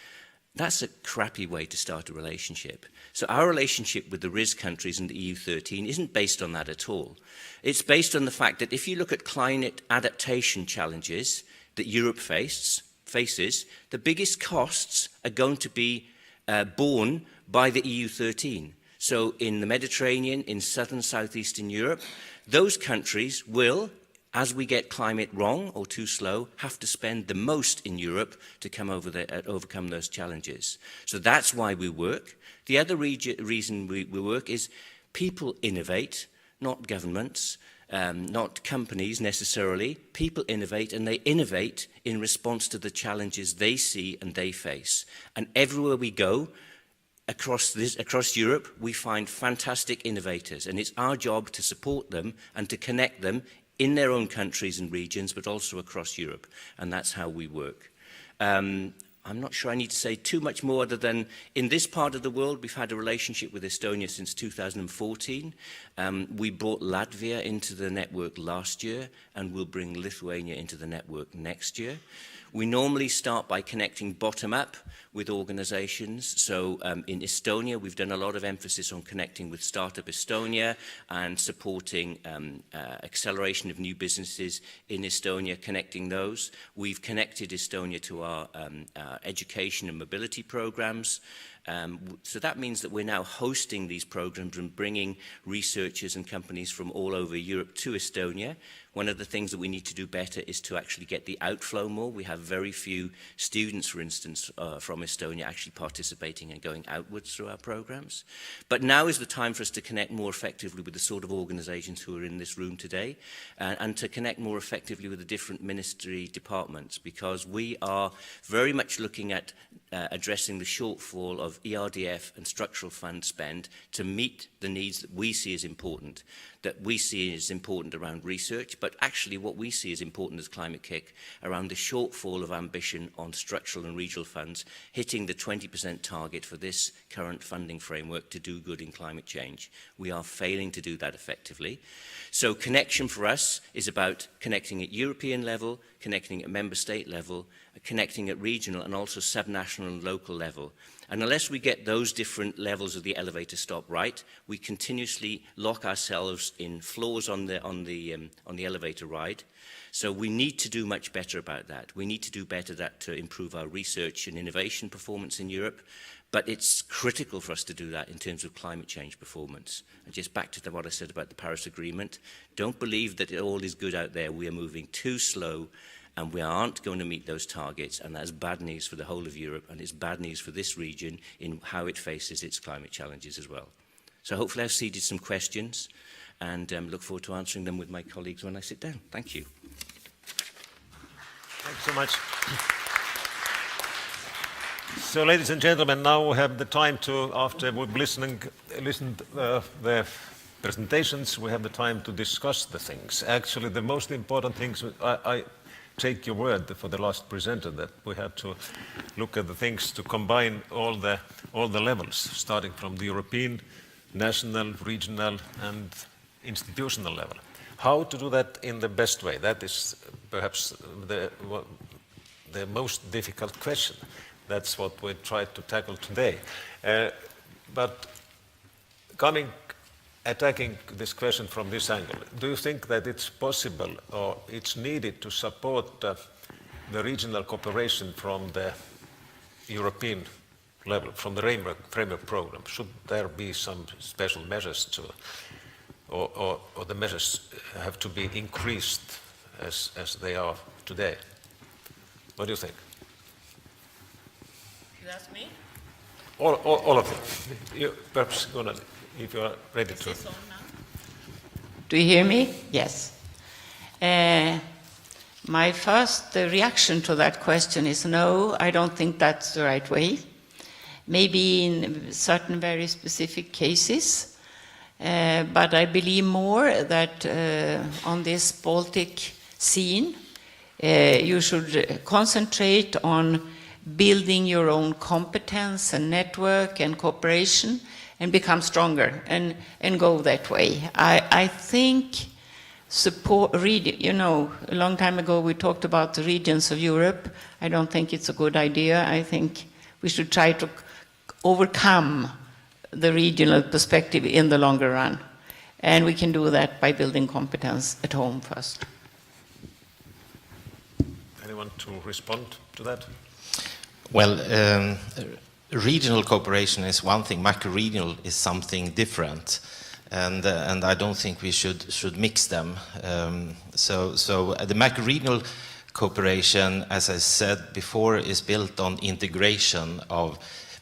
That's a crappy way to start a relationship. So our relationship with the RIS countries and the EU13 isn't based on that at all. It's based on the fact that if you look at climate adaptation challenges that Europe faces, the biggest costs are going to be borne by the EU13. So in the Mediterranean, in southern southeastern Europe, those countries will, as we get climate wrong or too slow, have to spend the most in Europe to overcome those challenges. So that's why we work. The other reason we work is people innovate, not governments, not companies necessarily. People innovate, and they innovate in response to the challenges they see and they face. And everywhere we go, across Europe, we find fantastic innovators, and it's our job to support them and to connect them in their own countries and regions, but also across Europe. And that's how we work. I'm not sure I need to say too much more other than in this part of the world, we've had a relationship with Estonia since 2014. We brought Latvia into the network last year, and we'll bring Lithuania into the network next year. We normally start by connecting bottom-up with organizations. So in Estonia, we've done a lot of emphasis on connecting with Startup Estonia and supporting acceleration of new businesses in Estonia, connecting those. We've connected Estonia to our education and mobility programs. So that means that we're now hosting these programs and bringing researchers and companies from all over Europe to Estonia. One of the things that we need to do better is to actually get the outflow more. We have very few students, for instance, from Estonia actually participating and going outwards through our programs. But now is the time for us to connect more effectively with the sort of organizations who are in this room today, and to connect more effectively with the different ministry departments, because we are very much looking at addressing the shortfall of ERDF and structural fund spend to meet the needs that we see as important, around research, but actually what we see as important as Climate Kick around the shortfall of ambition on structural and regional funds, hitting the 20% target for this current funding framework to do good in climate change. We are failing to do that effectively. So connection for us is about connecting at European level, connecting at member state level, connecting at regional and also subnational and local level. And unless we get those different levels of the elevator stop right, we continuously lock ourselves in floors on the elevator ride. So we need to do much better about that. We need to do better to improve our research and innovation performance in Europe. But it's critical for us to do that in terms of climate change performance. And just back to what I said about the Paris Agreement, don't believe that it all is good out there. We are moving too slow, and we aren't going to meet those targets, and that's bad news for the whole of Europe, and it's bad news for this region in how it faces its climate challenges as well. So hopefully I've seeded some questions, and look forward to answering them with my colleagues when I sit down. Thank you. Thanks so much. So, ladies and gentlemen, now we have the time to, after we've listened the presentations, we have the time to discuss the things. Actually, the most important things, I take your word for the last presenter that we have to look at the things to combine all the levels, starting from the European, national, regional, and institutional level. How to do that in the best way? That is perhaps the most difficult question. That's what we tried to tackle today. But attacking this question from this angle, do you think that it's possible or it's needed to support the regional cooperation from the European level, from the framework program? Should there be some special measures to, or the measures have to be increased as they are today? What do you think? You ask me? All of them. You, perhaps, if you are ready to. Is this on now? Do you hear me? Yes. My first reaction to that question is no, I don't think that's the right way. Maybe in certain very specific cases, but I believe more that on this Baltic scene, you should concentrate on building your own competence and network and cooperation and become stronger and go that way. I think a long time ago we talked about the regions of Europe. I don't think it's a good idea. I think we should try to overcome the regional perspective in the longer run. And we can do that by building competence at home first. Anyone to respond to that? Well, regional cooperation is one thing, macro-regional is something different, and I don't think we should mix them. So the macro-regional cooperation, as I said before, is built on integration of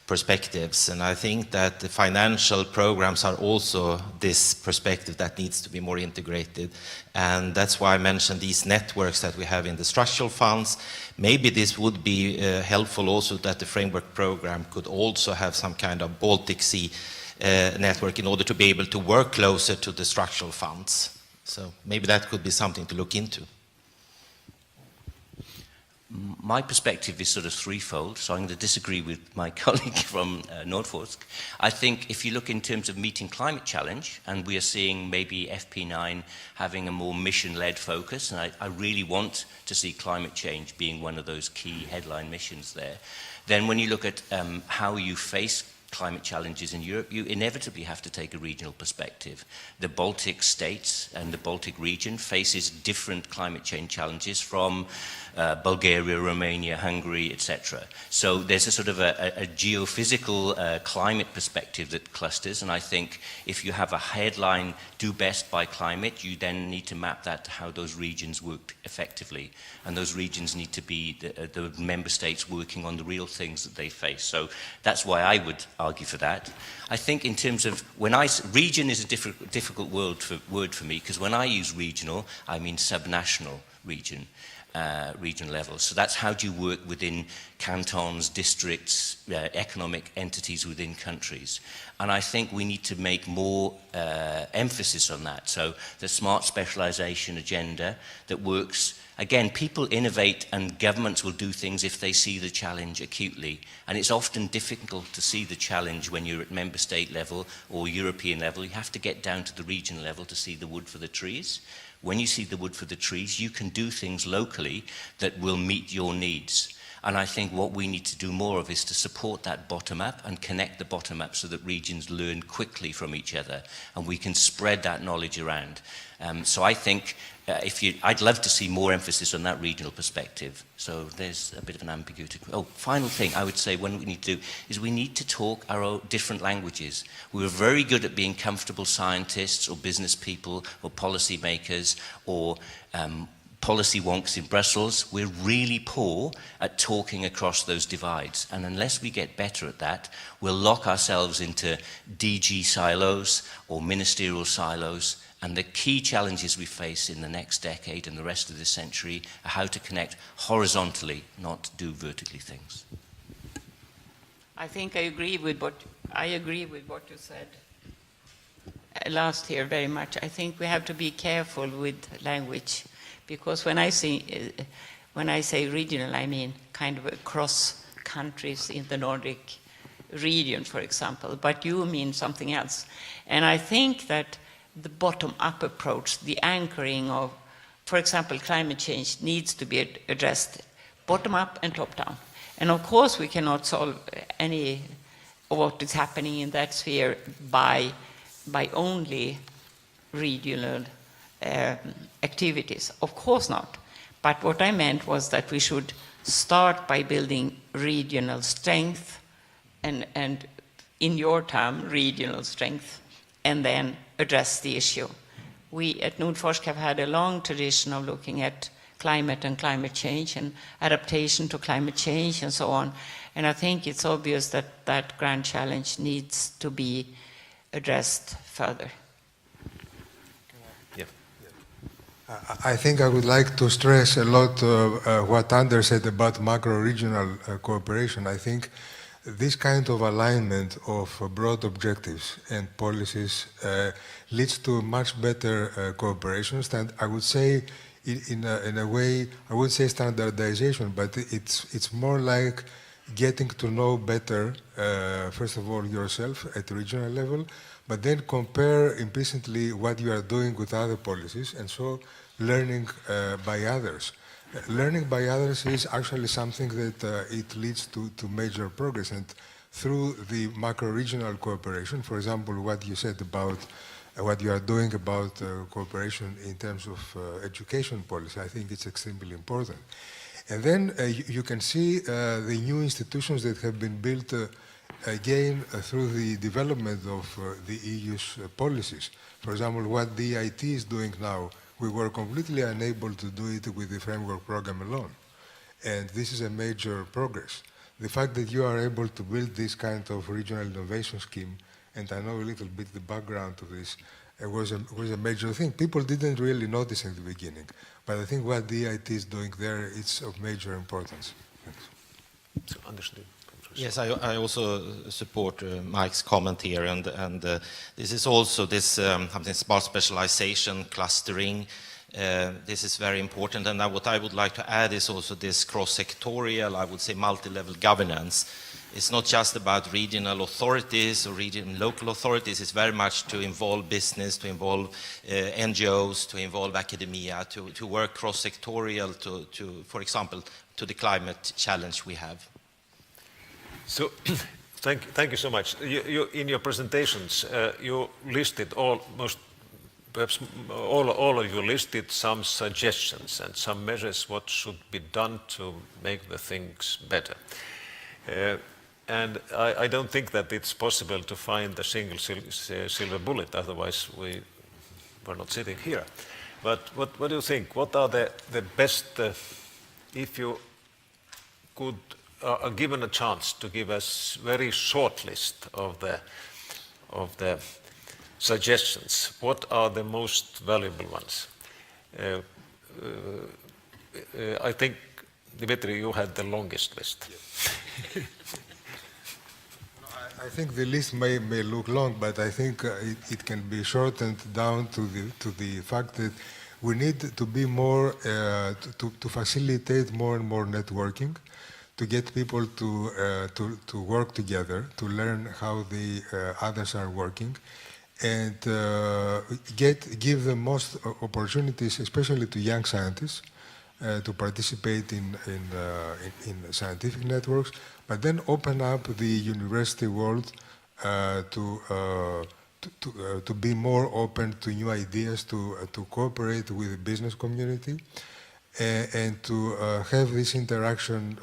perspectives, and I think that the financial programs are also this perspective that needs to be more integrated, and that's why I mentioned these networks that we have in the structural funds. Maybe this would be helpful also that the framework program could also have some kind of Baltic Sea network in order to be able to work closer to the structural funds. So maybe that could be something to look into. my perspective is sort of threefold, so I'm going to disagree with my colleague from Nordforsk. I think if you look in terms of meeting climate challenge, and we are seeing maybe FP9 having a more mission-led focus, and I really want to see climate change being one of those key headline missions there, then when you look at how you face climate challenges in Europe, you inevitably have to take a regional perspective. The Baltic states and the Baltic region faces different climate change challenges from Bulgaria, Romania, Hungary, etc. So there's a sort of a geophysical climate perspective that clusters, and I think if you have a headline, do best by climate, you then need to map that to how those regions work effectively. And those regions need to be the member states working on the real things that they face. So that's why I would argue for that. I think in terms of, region is a difficult word for me, because when I use regional, I mean subnational region. Region level. So that's how do you work within cantons, districts, economic entities within countries. And I think we need to make more emphasis on that. So the smart specialization agenda that works, again, people innovate and governments will do things if they see the challenge acutely. And it's often difficult to see the challenge when you're at member state level or European level. You have to get down to the regional level to see the wood for the trees. When you see the wood for the trees, you can do things locally that will meet your needs. And I think what we need to do more of is to support that bottom-up and connect the bottom-up so that regions learn quickly from each other and we can spread that knowledge around. So I think I'd love to see more emphasis on that regional perspective. So there's a bit of an ambiguity. Oh, final thing I would say what we need to do is we need to talk our own different languages. We were very good at being comfortable scientists or business people or policy makers or policy wonks in Brussels. We're really poor at talking across those divides. And unless we get better at that, we'll lock ourselves into DG silos or ministerial silos. And the key challenges we face in the next decade and the rest of this century are how to connect horizontally, not do vertically things. I think I agree with what you said last here very much. I think we have to be careful with language, because when I say regional, I mean kind of across countries in the Nordic region, for example. But you mean something else, and I think that the bottom-up approach, the anchoring of, for example, climate change needs to be addressed bottom-up and top-down. And of course we cannot solve any of what is happening in that sphere by only regional activities. Of course not. But what I meant was that we should start by building regional strength and in your term, regional strength, and then address the issue. We at Nordforsk have had a long tradition of looking at climate and climate change and adaptation to climate change and so on. And I think it's obvious that that grand challenge needs to be addressed further. Yeah. I think I would like to stress a lot what Anders said about macro-regional cooperation. I think this kind of alignment of broad objectives and policies leads to much better cooperation. I would say, in a way, I would say standardization, but it's more like getting to know better, first of all, yourself at the regional level, but then compare implicitly what you are doing with other policies, and so learning by others. Learning by others is actually something that it leads to major progress, and through the macro-regional cooperation, for example, what you said about what you are doing about cooperation in terms of education policy, I think it's extremely important. And then you can see the new institutions that have been built again through the development of the EU's policies. For example, what the IT is doing now, we were completely unable to do it with the framework program alone. And this is a major progress. The fact that you are able to build this kind of regional innovation scheme, and I know a little bit the background to this, was a major thing. People didn't really notice in the beginning, but I think what the IT is doing there, it's of major importance. So, understood. Yes, I also support Mike's comment here, and this is also this smart specialization, clustering, This is very important, and what I would like to add is also this cross-sectorial, I would say multi-level governance. It's not just about regional authorities or local authorities, it's very much to involve business, to involve NGOs, to involve academia, to work cross-sectorial to, for example, to the climate challenge we have. So, thank you so much. In your presentations, you listed perhaps all of you listed some suggestions and some measures what should be done to make the things better. And I don't think that it's possible to find a single silver bullet, otherwise we were not sitting here. But what do you think? What are the best, if you could, are given a chance to give us very short list of the suggestions, what are the most valuable ones? I think, Dimitri, you had the longest list. Yes. I think the list may look long, but I think it can be shortened down to the fact that we need to be more, to facilitate more and more networking, to get people to work together, to learn how the others are working, and give the most opportunities, especially to young scientists, to participate in scientific networks, but then open up the university world to be more open to new ideas, to cooperate with the business community, and to have this interaction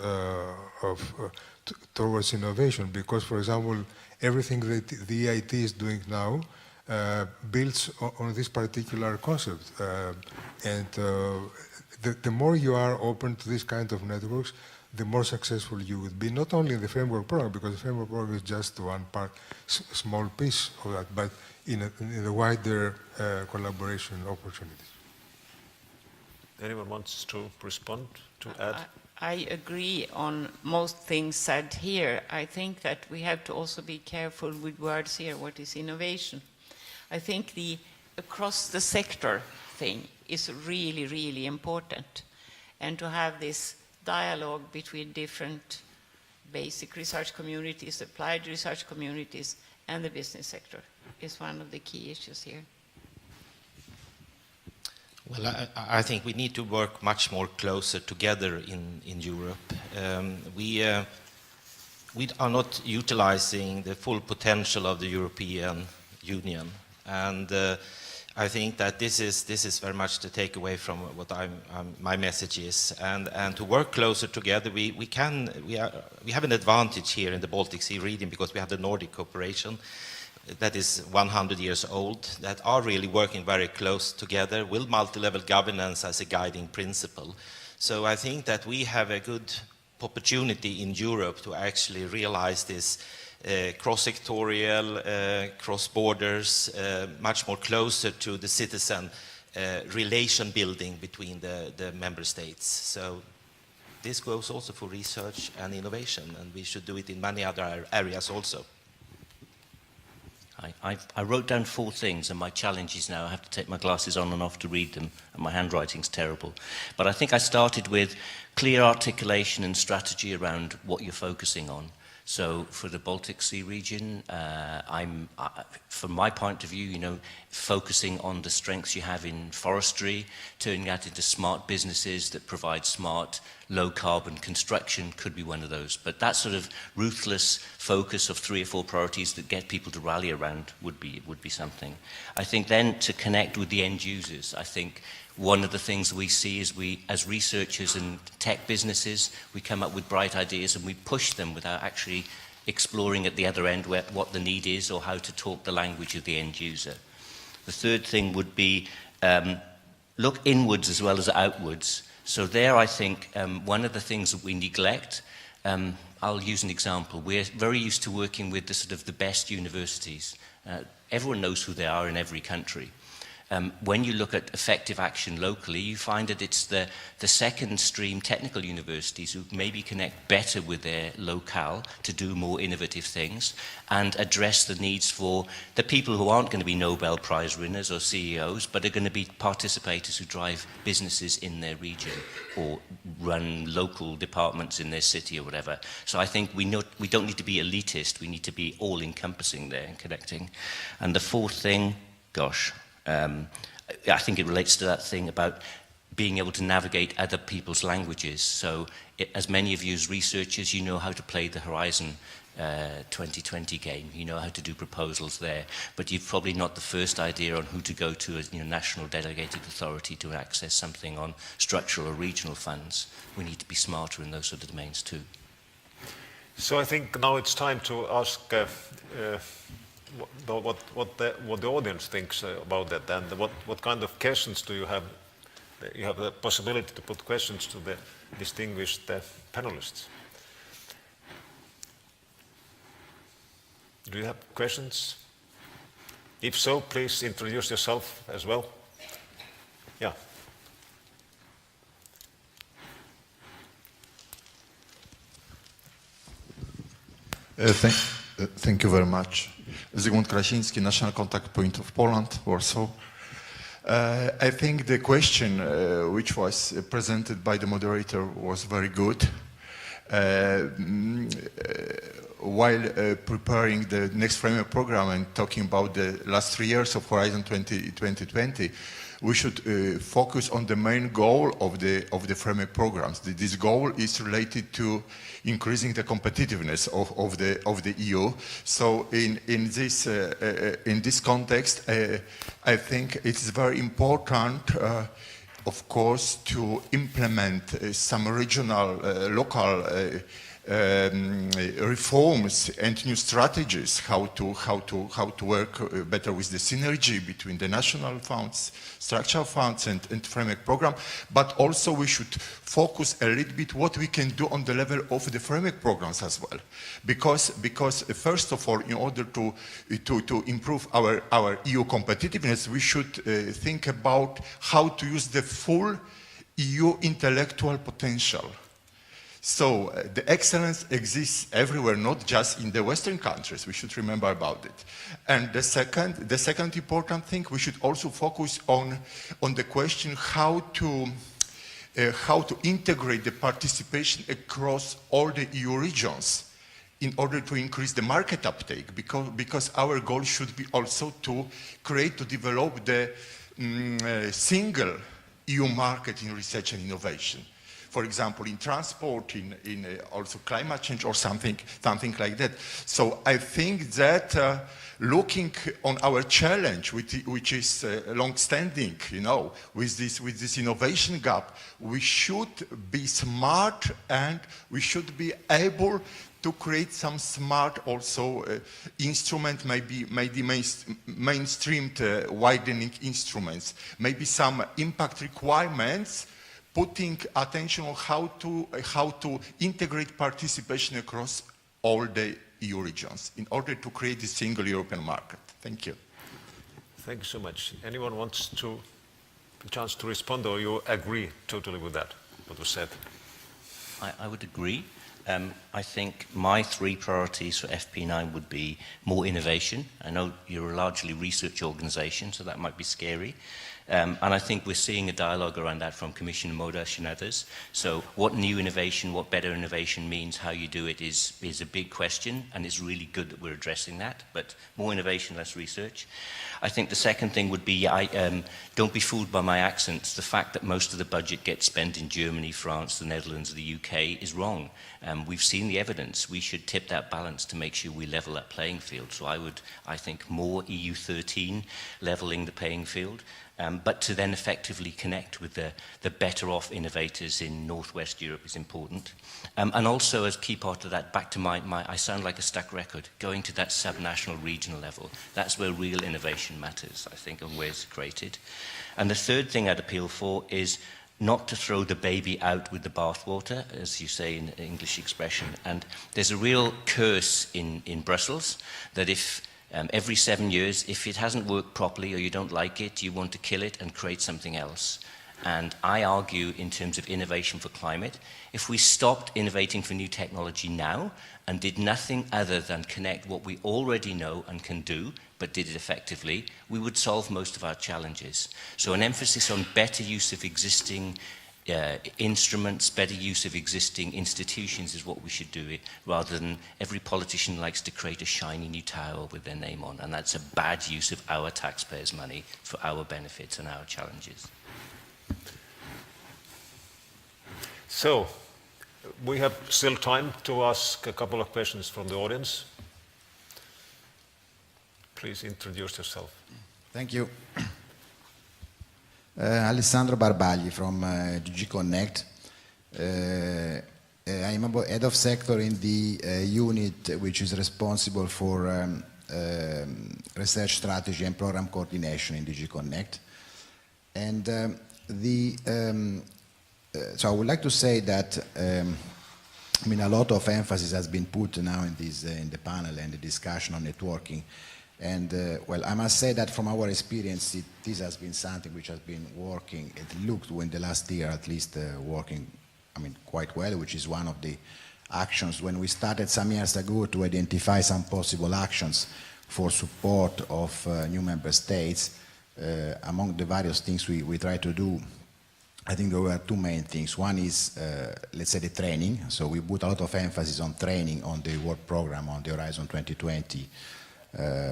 towards innovation. Because, for example, everything that the EIT is doing now builds on this particular concept. The more you are open to this kind of networks, the more successful you would be, not only in the framework program, because the framework program is just one part, small piece of that, but in the wider collaboration opportunities. Anyone wants to respond, to add? I agree on most things said here. I think that we have to also be careful with words here. What is innovation? I think the across the sector thing is really, really important. And to have this dialogue between different basic research communities, applied research communities, and the business sector is one of the key issues here. Well, I think we need to work much more closer together in Europe. We are not utilizing the full potential of the European Union, and I think that this is very much the takeaway from what my message is, and to work closer together. We have an advantage here in the Baltic Sea region because we have the Nordic cooperation that is 100 years old, that are really working very close together with multi-level governance as a guiding principle. So I think that we have a good opportunity in Europe to actually realize this cross-sectorial, cross-borders, much more closer to the citizen relation building between the member states. So this goes also for research and innovation, and we should do it in many other areas also. I wrote down 4 things, and my challenge is now I have to take my glasses on and off to read them, and my handwriting's terrible. But I think I started with clear articulation and strategy around what you're focusing on. So for the Baltic Sea region, from my point of view, focusing on the strengths you have in forestry, turning that into smart businesses that provide smart, low-carbon construction could be one of those. But that sort of ruthless focus of 3 or 4 priorities that get people to rally around would be something. I think then to connect with the end users, I think one of the things we see is as researchers and tech businesses, we come up with bright ideas and we push them without actually exploring at the other end what the need is or how to talk the language of the end user. The third thing would be look inwards as well as outwards. So there I think one of the things that we neglect, I'll use an example. We're very used to working with the best universities. Everyone knows who they are in every country. when you look at effective action locally, you find that it's the second stream technical universities who maybe connect better with their locale to do more innovative things and address the needs for the people who aren't going to be Nobel Prize winners or CEOs, but are going to be participators who drive businesses in their region or run local departments in their city or whatever. So I think we don't need to be elitist, we need to be all-encompassing there and connecting. And the fourth thing, gosh, I think it relates to that thing about being able to navigate other people's languages. So as many of you as researchers, you know how to play the Horizon 2020 game, you know how to do proposals there, but you've probably not the first idea on who to go to as national delegated authority to access something on structural or regional funds. We need to be smarter in those sort of domains too. So I think now it's time to ask what the audience thinks about that, and what kind of questions do you have? You have the possibility to put questions to the distinguished panelists. Do you have questions? If so, please introduce yourself as well. Yeah. Thank you very much. Zygmunt Krasiński, National Contact Point of Poland, Warsaw. I think the question which was presented by the moderator was very good. While preparing the next framework program and talking about the last 3 years of Horizon 2020, we should focus on the main goal of the framework programs. This goal is related to increasing the competitiveness of the EU. So in this context, I think it is very important, of course, to implement some regional, local reforms and new strategies, how to work better with the synergy between the national funds, structural funds and framework program. But also we should focus a little bit what we can do on the level of the framework programs as well. Because first of all, in order to improve our EU competitiveness, we should think about how to use the full EU intellectual potential. So the excellence exists everywhere, not just in the Western countries. We should remember about it. And the second important thing, we should also focus on the question how to integrate the participation across all the EU regions in order to increase the market uptake, because our goal should be also to develop the single EU market in research and innovation. For example, in transport, in also climate change or something like that. So I think that looking on our challenge, which is long-standing, with this innovation gap, we should be smart and we should be able to create some smart also instrument, maybe mainstreamed widening instruments, maybe some impact requirements, putting attention on how to integrate participation across all the EU regions in order to create a single European market. Thank you. Thank you so much. Anyone wants a chance to respond, or you agree totally with that, what was said? I would agree. I think my 3 priorities for FP9 would be more innovation. I know you're a largely research organisation, so that might be scary. And I think we're seeing a dialogue around that from Commissioner Modas and others. So what new innovation, what better innovation means, how you do it is a big question, and it's really good that we're addressing that. But more innovation, less research. I think the second thing would be, don't be fooled by my accents. The fact that most of the budget gets spent in Germany, France, the Netherlands, the UK is wrong. We've seen the evidence. We should tip that balance to make sure we level that playing field. So I think more EU 13 leveling the playing field. But to then effectively connect with the better off innovators in Northwest Europe is important. And also as key part of that, back to I sound like a stuck record, going to that subnational regional level. That's where real innovation matters, I think, and where it's created. And the third thing I'd appeal for is not to throw the baby out with the bathwater, as you say in English expression. And there's a real curse in Brussels that if Every 7 years, if it hasn't worked properly or you don't like it, you want to kill it and create something else. And I argue in terms of innovation for climate, if we stopped innovating for new technology now and did nothing other than connect what we already know and can do, but did it effectively, we would solve most of our challenges. So an emphasis on better use of existing instruments, better use of existing institutions is what we should do, rather than every politician likes to create a shiny new tower with their name on, and that's a bad use of our taxpayers' money for our benefits and our challenges. So, we have still time to ask a couple of questions from the audience. Please introduce yourself. Thank you. Alessandro Barbagli from DG Connect. I'm head of sector in the unit which is responsible for research strategy and program coordination in DG Connect. And so I would like to say that I mean, a lot of emphasis has been put now in the panel and the discussion on networking. And well, I must say that from our experience, this has been something which has been working, it looked in the last year at least working, I mean, quite well, which is one of the actions when we started some years ago to identify some possible actions for support of new member states. Among the various things we try to do, I think there were two main things. One is, let's say, the training. So we put a lot of emphasis on training on the work program on the Horizon 2020.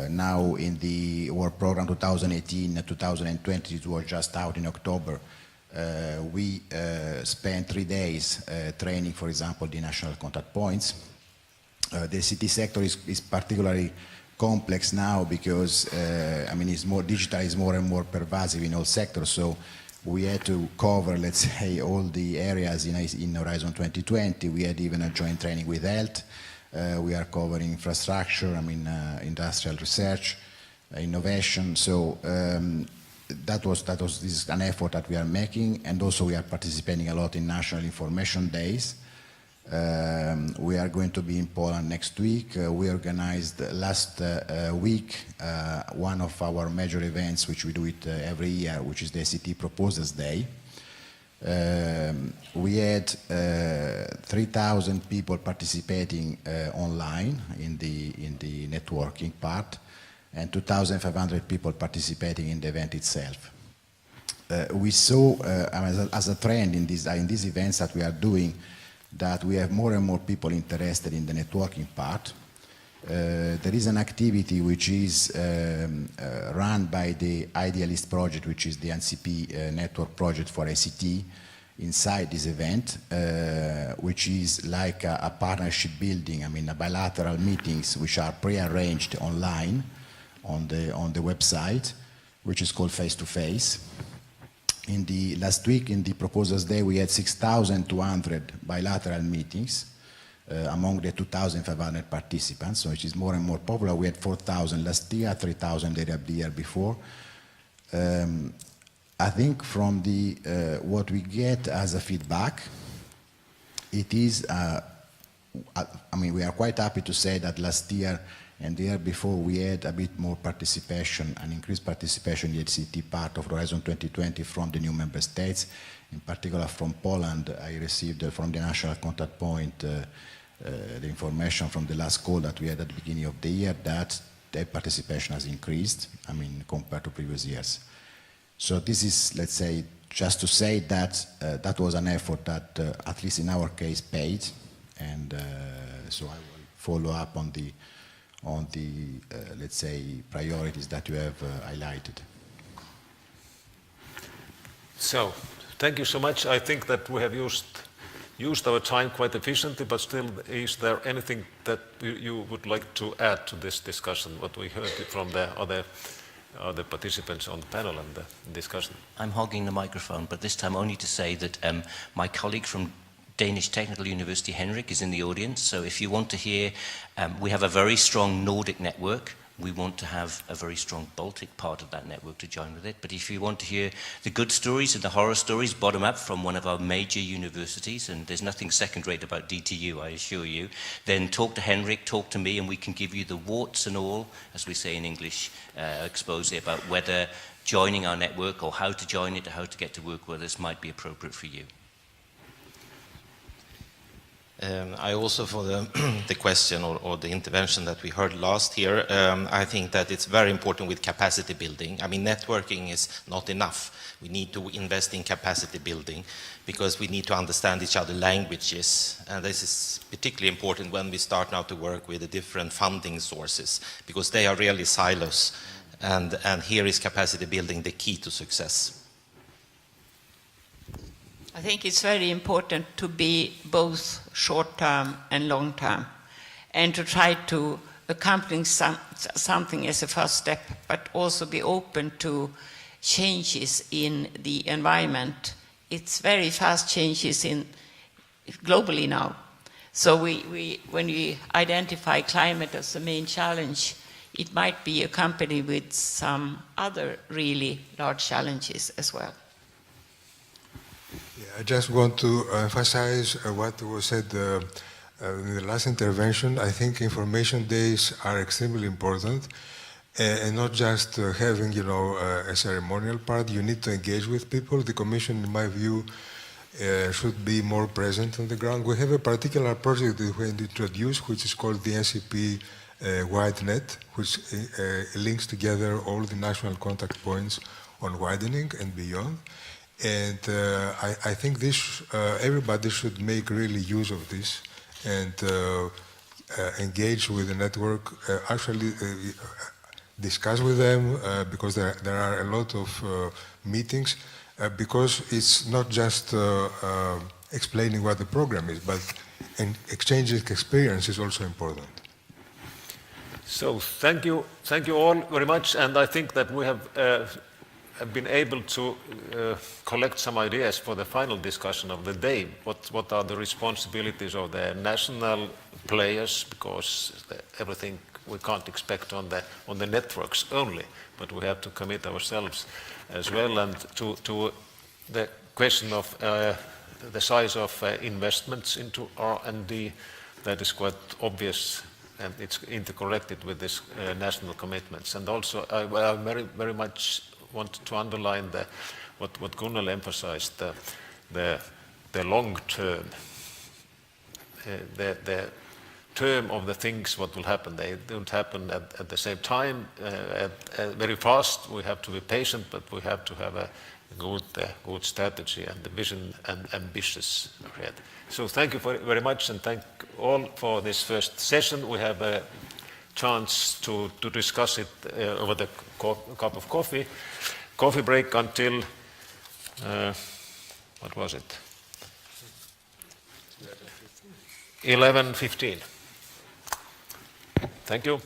Now in the work program 2018-2020, it was just out in October, we spent 3 days training, for example, the national contact points. The city sector is particularly complex now because, I mean, it's more digital, is more and more pervasive in all sectors. So we had to cover, let's say, all the areas in Horizon 2020. We had even a joint training with health. We are covering infrastructure, I mean, industrial research, innovation. So this is an effort that we are making, and also we are participating a lot in national information days. We are going to be in Poland next week. We organized last week one of our major events, which we do it every year, which is the ICT Proposals Day. We had 3,000 people participating online in the networking part, and 2,500 people participating in the event itself. We saw as a trend in these events that we are doing that we have more and more people interested in the networking part. There is an activity which is run by the Idealist project, which is the Ncp Network Project for ICT, inside this event, which is like a partnership building, I mean, a bilateral meetings which are pre-arranged online on the website, which is called face-to-face. In the last week, in the Proposals Day, we had 6,200 bilateral meetings among the 2,500 participants, so it is more and more popular. We had 4,000 last year, 3,000 the year before. I think from what we get as a feedback, it is, I mean, we are quite happy to say that last year and the year before we had a bit more participation, an increased participation in the HCT part of Horizon 2020 from the new member states. In particular from Poland, I received from the national contact point the information from the last call that we had at the beginning of the year that their participation has increased, I mean, compared to previous years. So this is, let's say, just to say that that was an effort that, at least in our case, paid, and so I will follow up on the let's say, priorities that you have highlighted. So, thank you so much. I think that we have used our time quite efficiently, but still, is there anything that you would like to add to this discussion, what we heard from the other participants on the panel and the discussion? I'm hogging the microphone, but this time only to say that my colleague from Danish Technical University, Henrik, is in the audience, so if you want to hear, we have a very strong Nordic network, We want to have a very strong Baltic part of that network to join with it. But if you want to hear the good stories and the horror stories bottom up from one of our major universities, and there's nothing second-rate about DTU, I assure you, then talk to Henrik, talk to me, and we can give you the warts and all, as we say in English, expose about whether joining our network or how to join it or how to get to work with us might be appropriate for you. I also, for the question or the intervention that we heard last here, I think that it's very important with capacity building. I mean, networking is not enough. We need to invest in capacity building because we need to understand each other's languages. And this is particularly important when we start now to work with the different funding sources because they are really silos. And here is capacity building the key to success. I think it's very important to be both short-term and long-term and to try to accomplish something as a first step, but also be open to changes in the environment. It's very fast changes globally now. So when we identify climate as the main challenge, it might be accompanied with some other really large challenges as well. I just want to emphasize what was said in the last intervention. I think information days are extremely important, and not just having, a ceremonial part. You need to engage with people. The Commission, in my view, should be more present on the ground. We have a particular project that we introduced, which is called the Ncp Widening, which links together all the national contact points on widening and beyond. And I think this, everybody should make really use of this and engage with the network, actually discuss with them, because there are a lot of meetings, because it's not just explaining what the program is, but exchanging experience is also important. So thank you all very much, and I think that we have been able to collect some ideas for the final discussion of the day. What are the responsibilities of the national players? Because everything we can't expect on the networks only, but we have to commit ourselves as well. And to the question of the size of investments into R&D, that is quite obvious, and it's interconnected with this national commitments. And also, I very, very much want to underline what Gunnel emphasized, the long term, the term of the things, what will happen. They don't happen at the same time, very fast. We have to be patient, but we have to have a good strategy and the vision and ambitious ahead. So thank you very much, and thank all for this first session. We have a chance to discuss it over the cup of coffee. Coffee break until, what was it? 11:15. Thank you.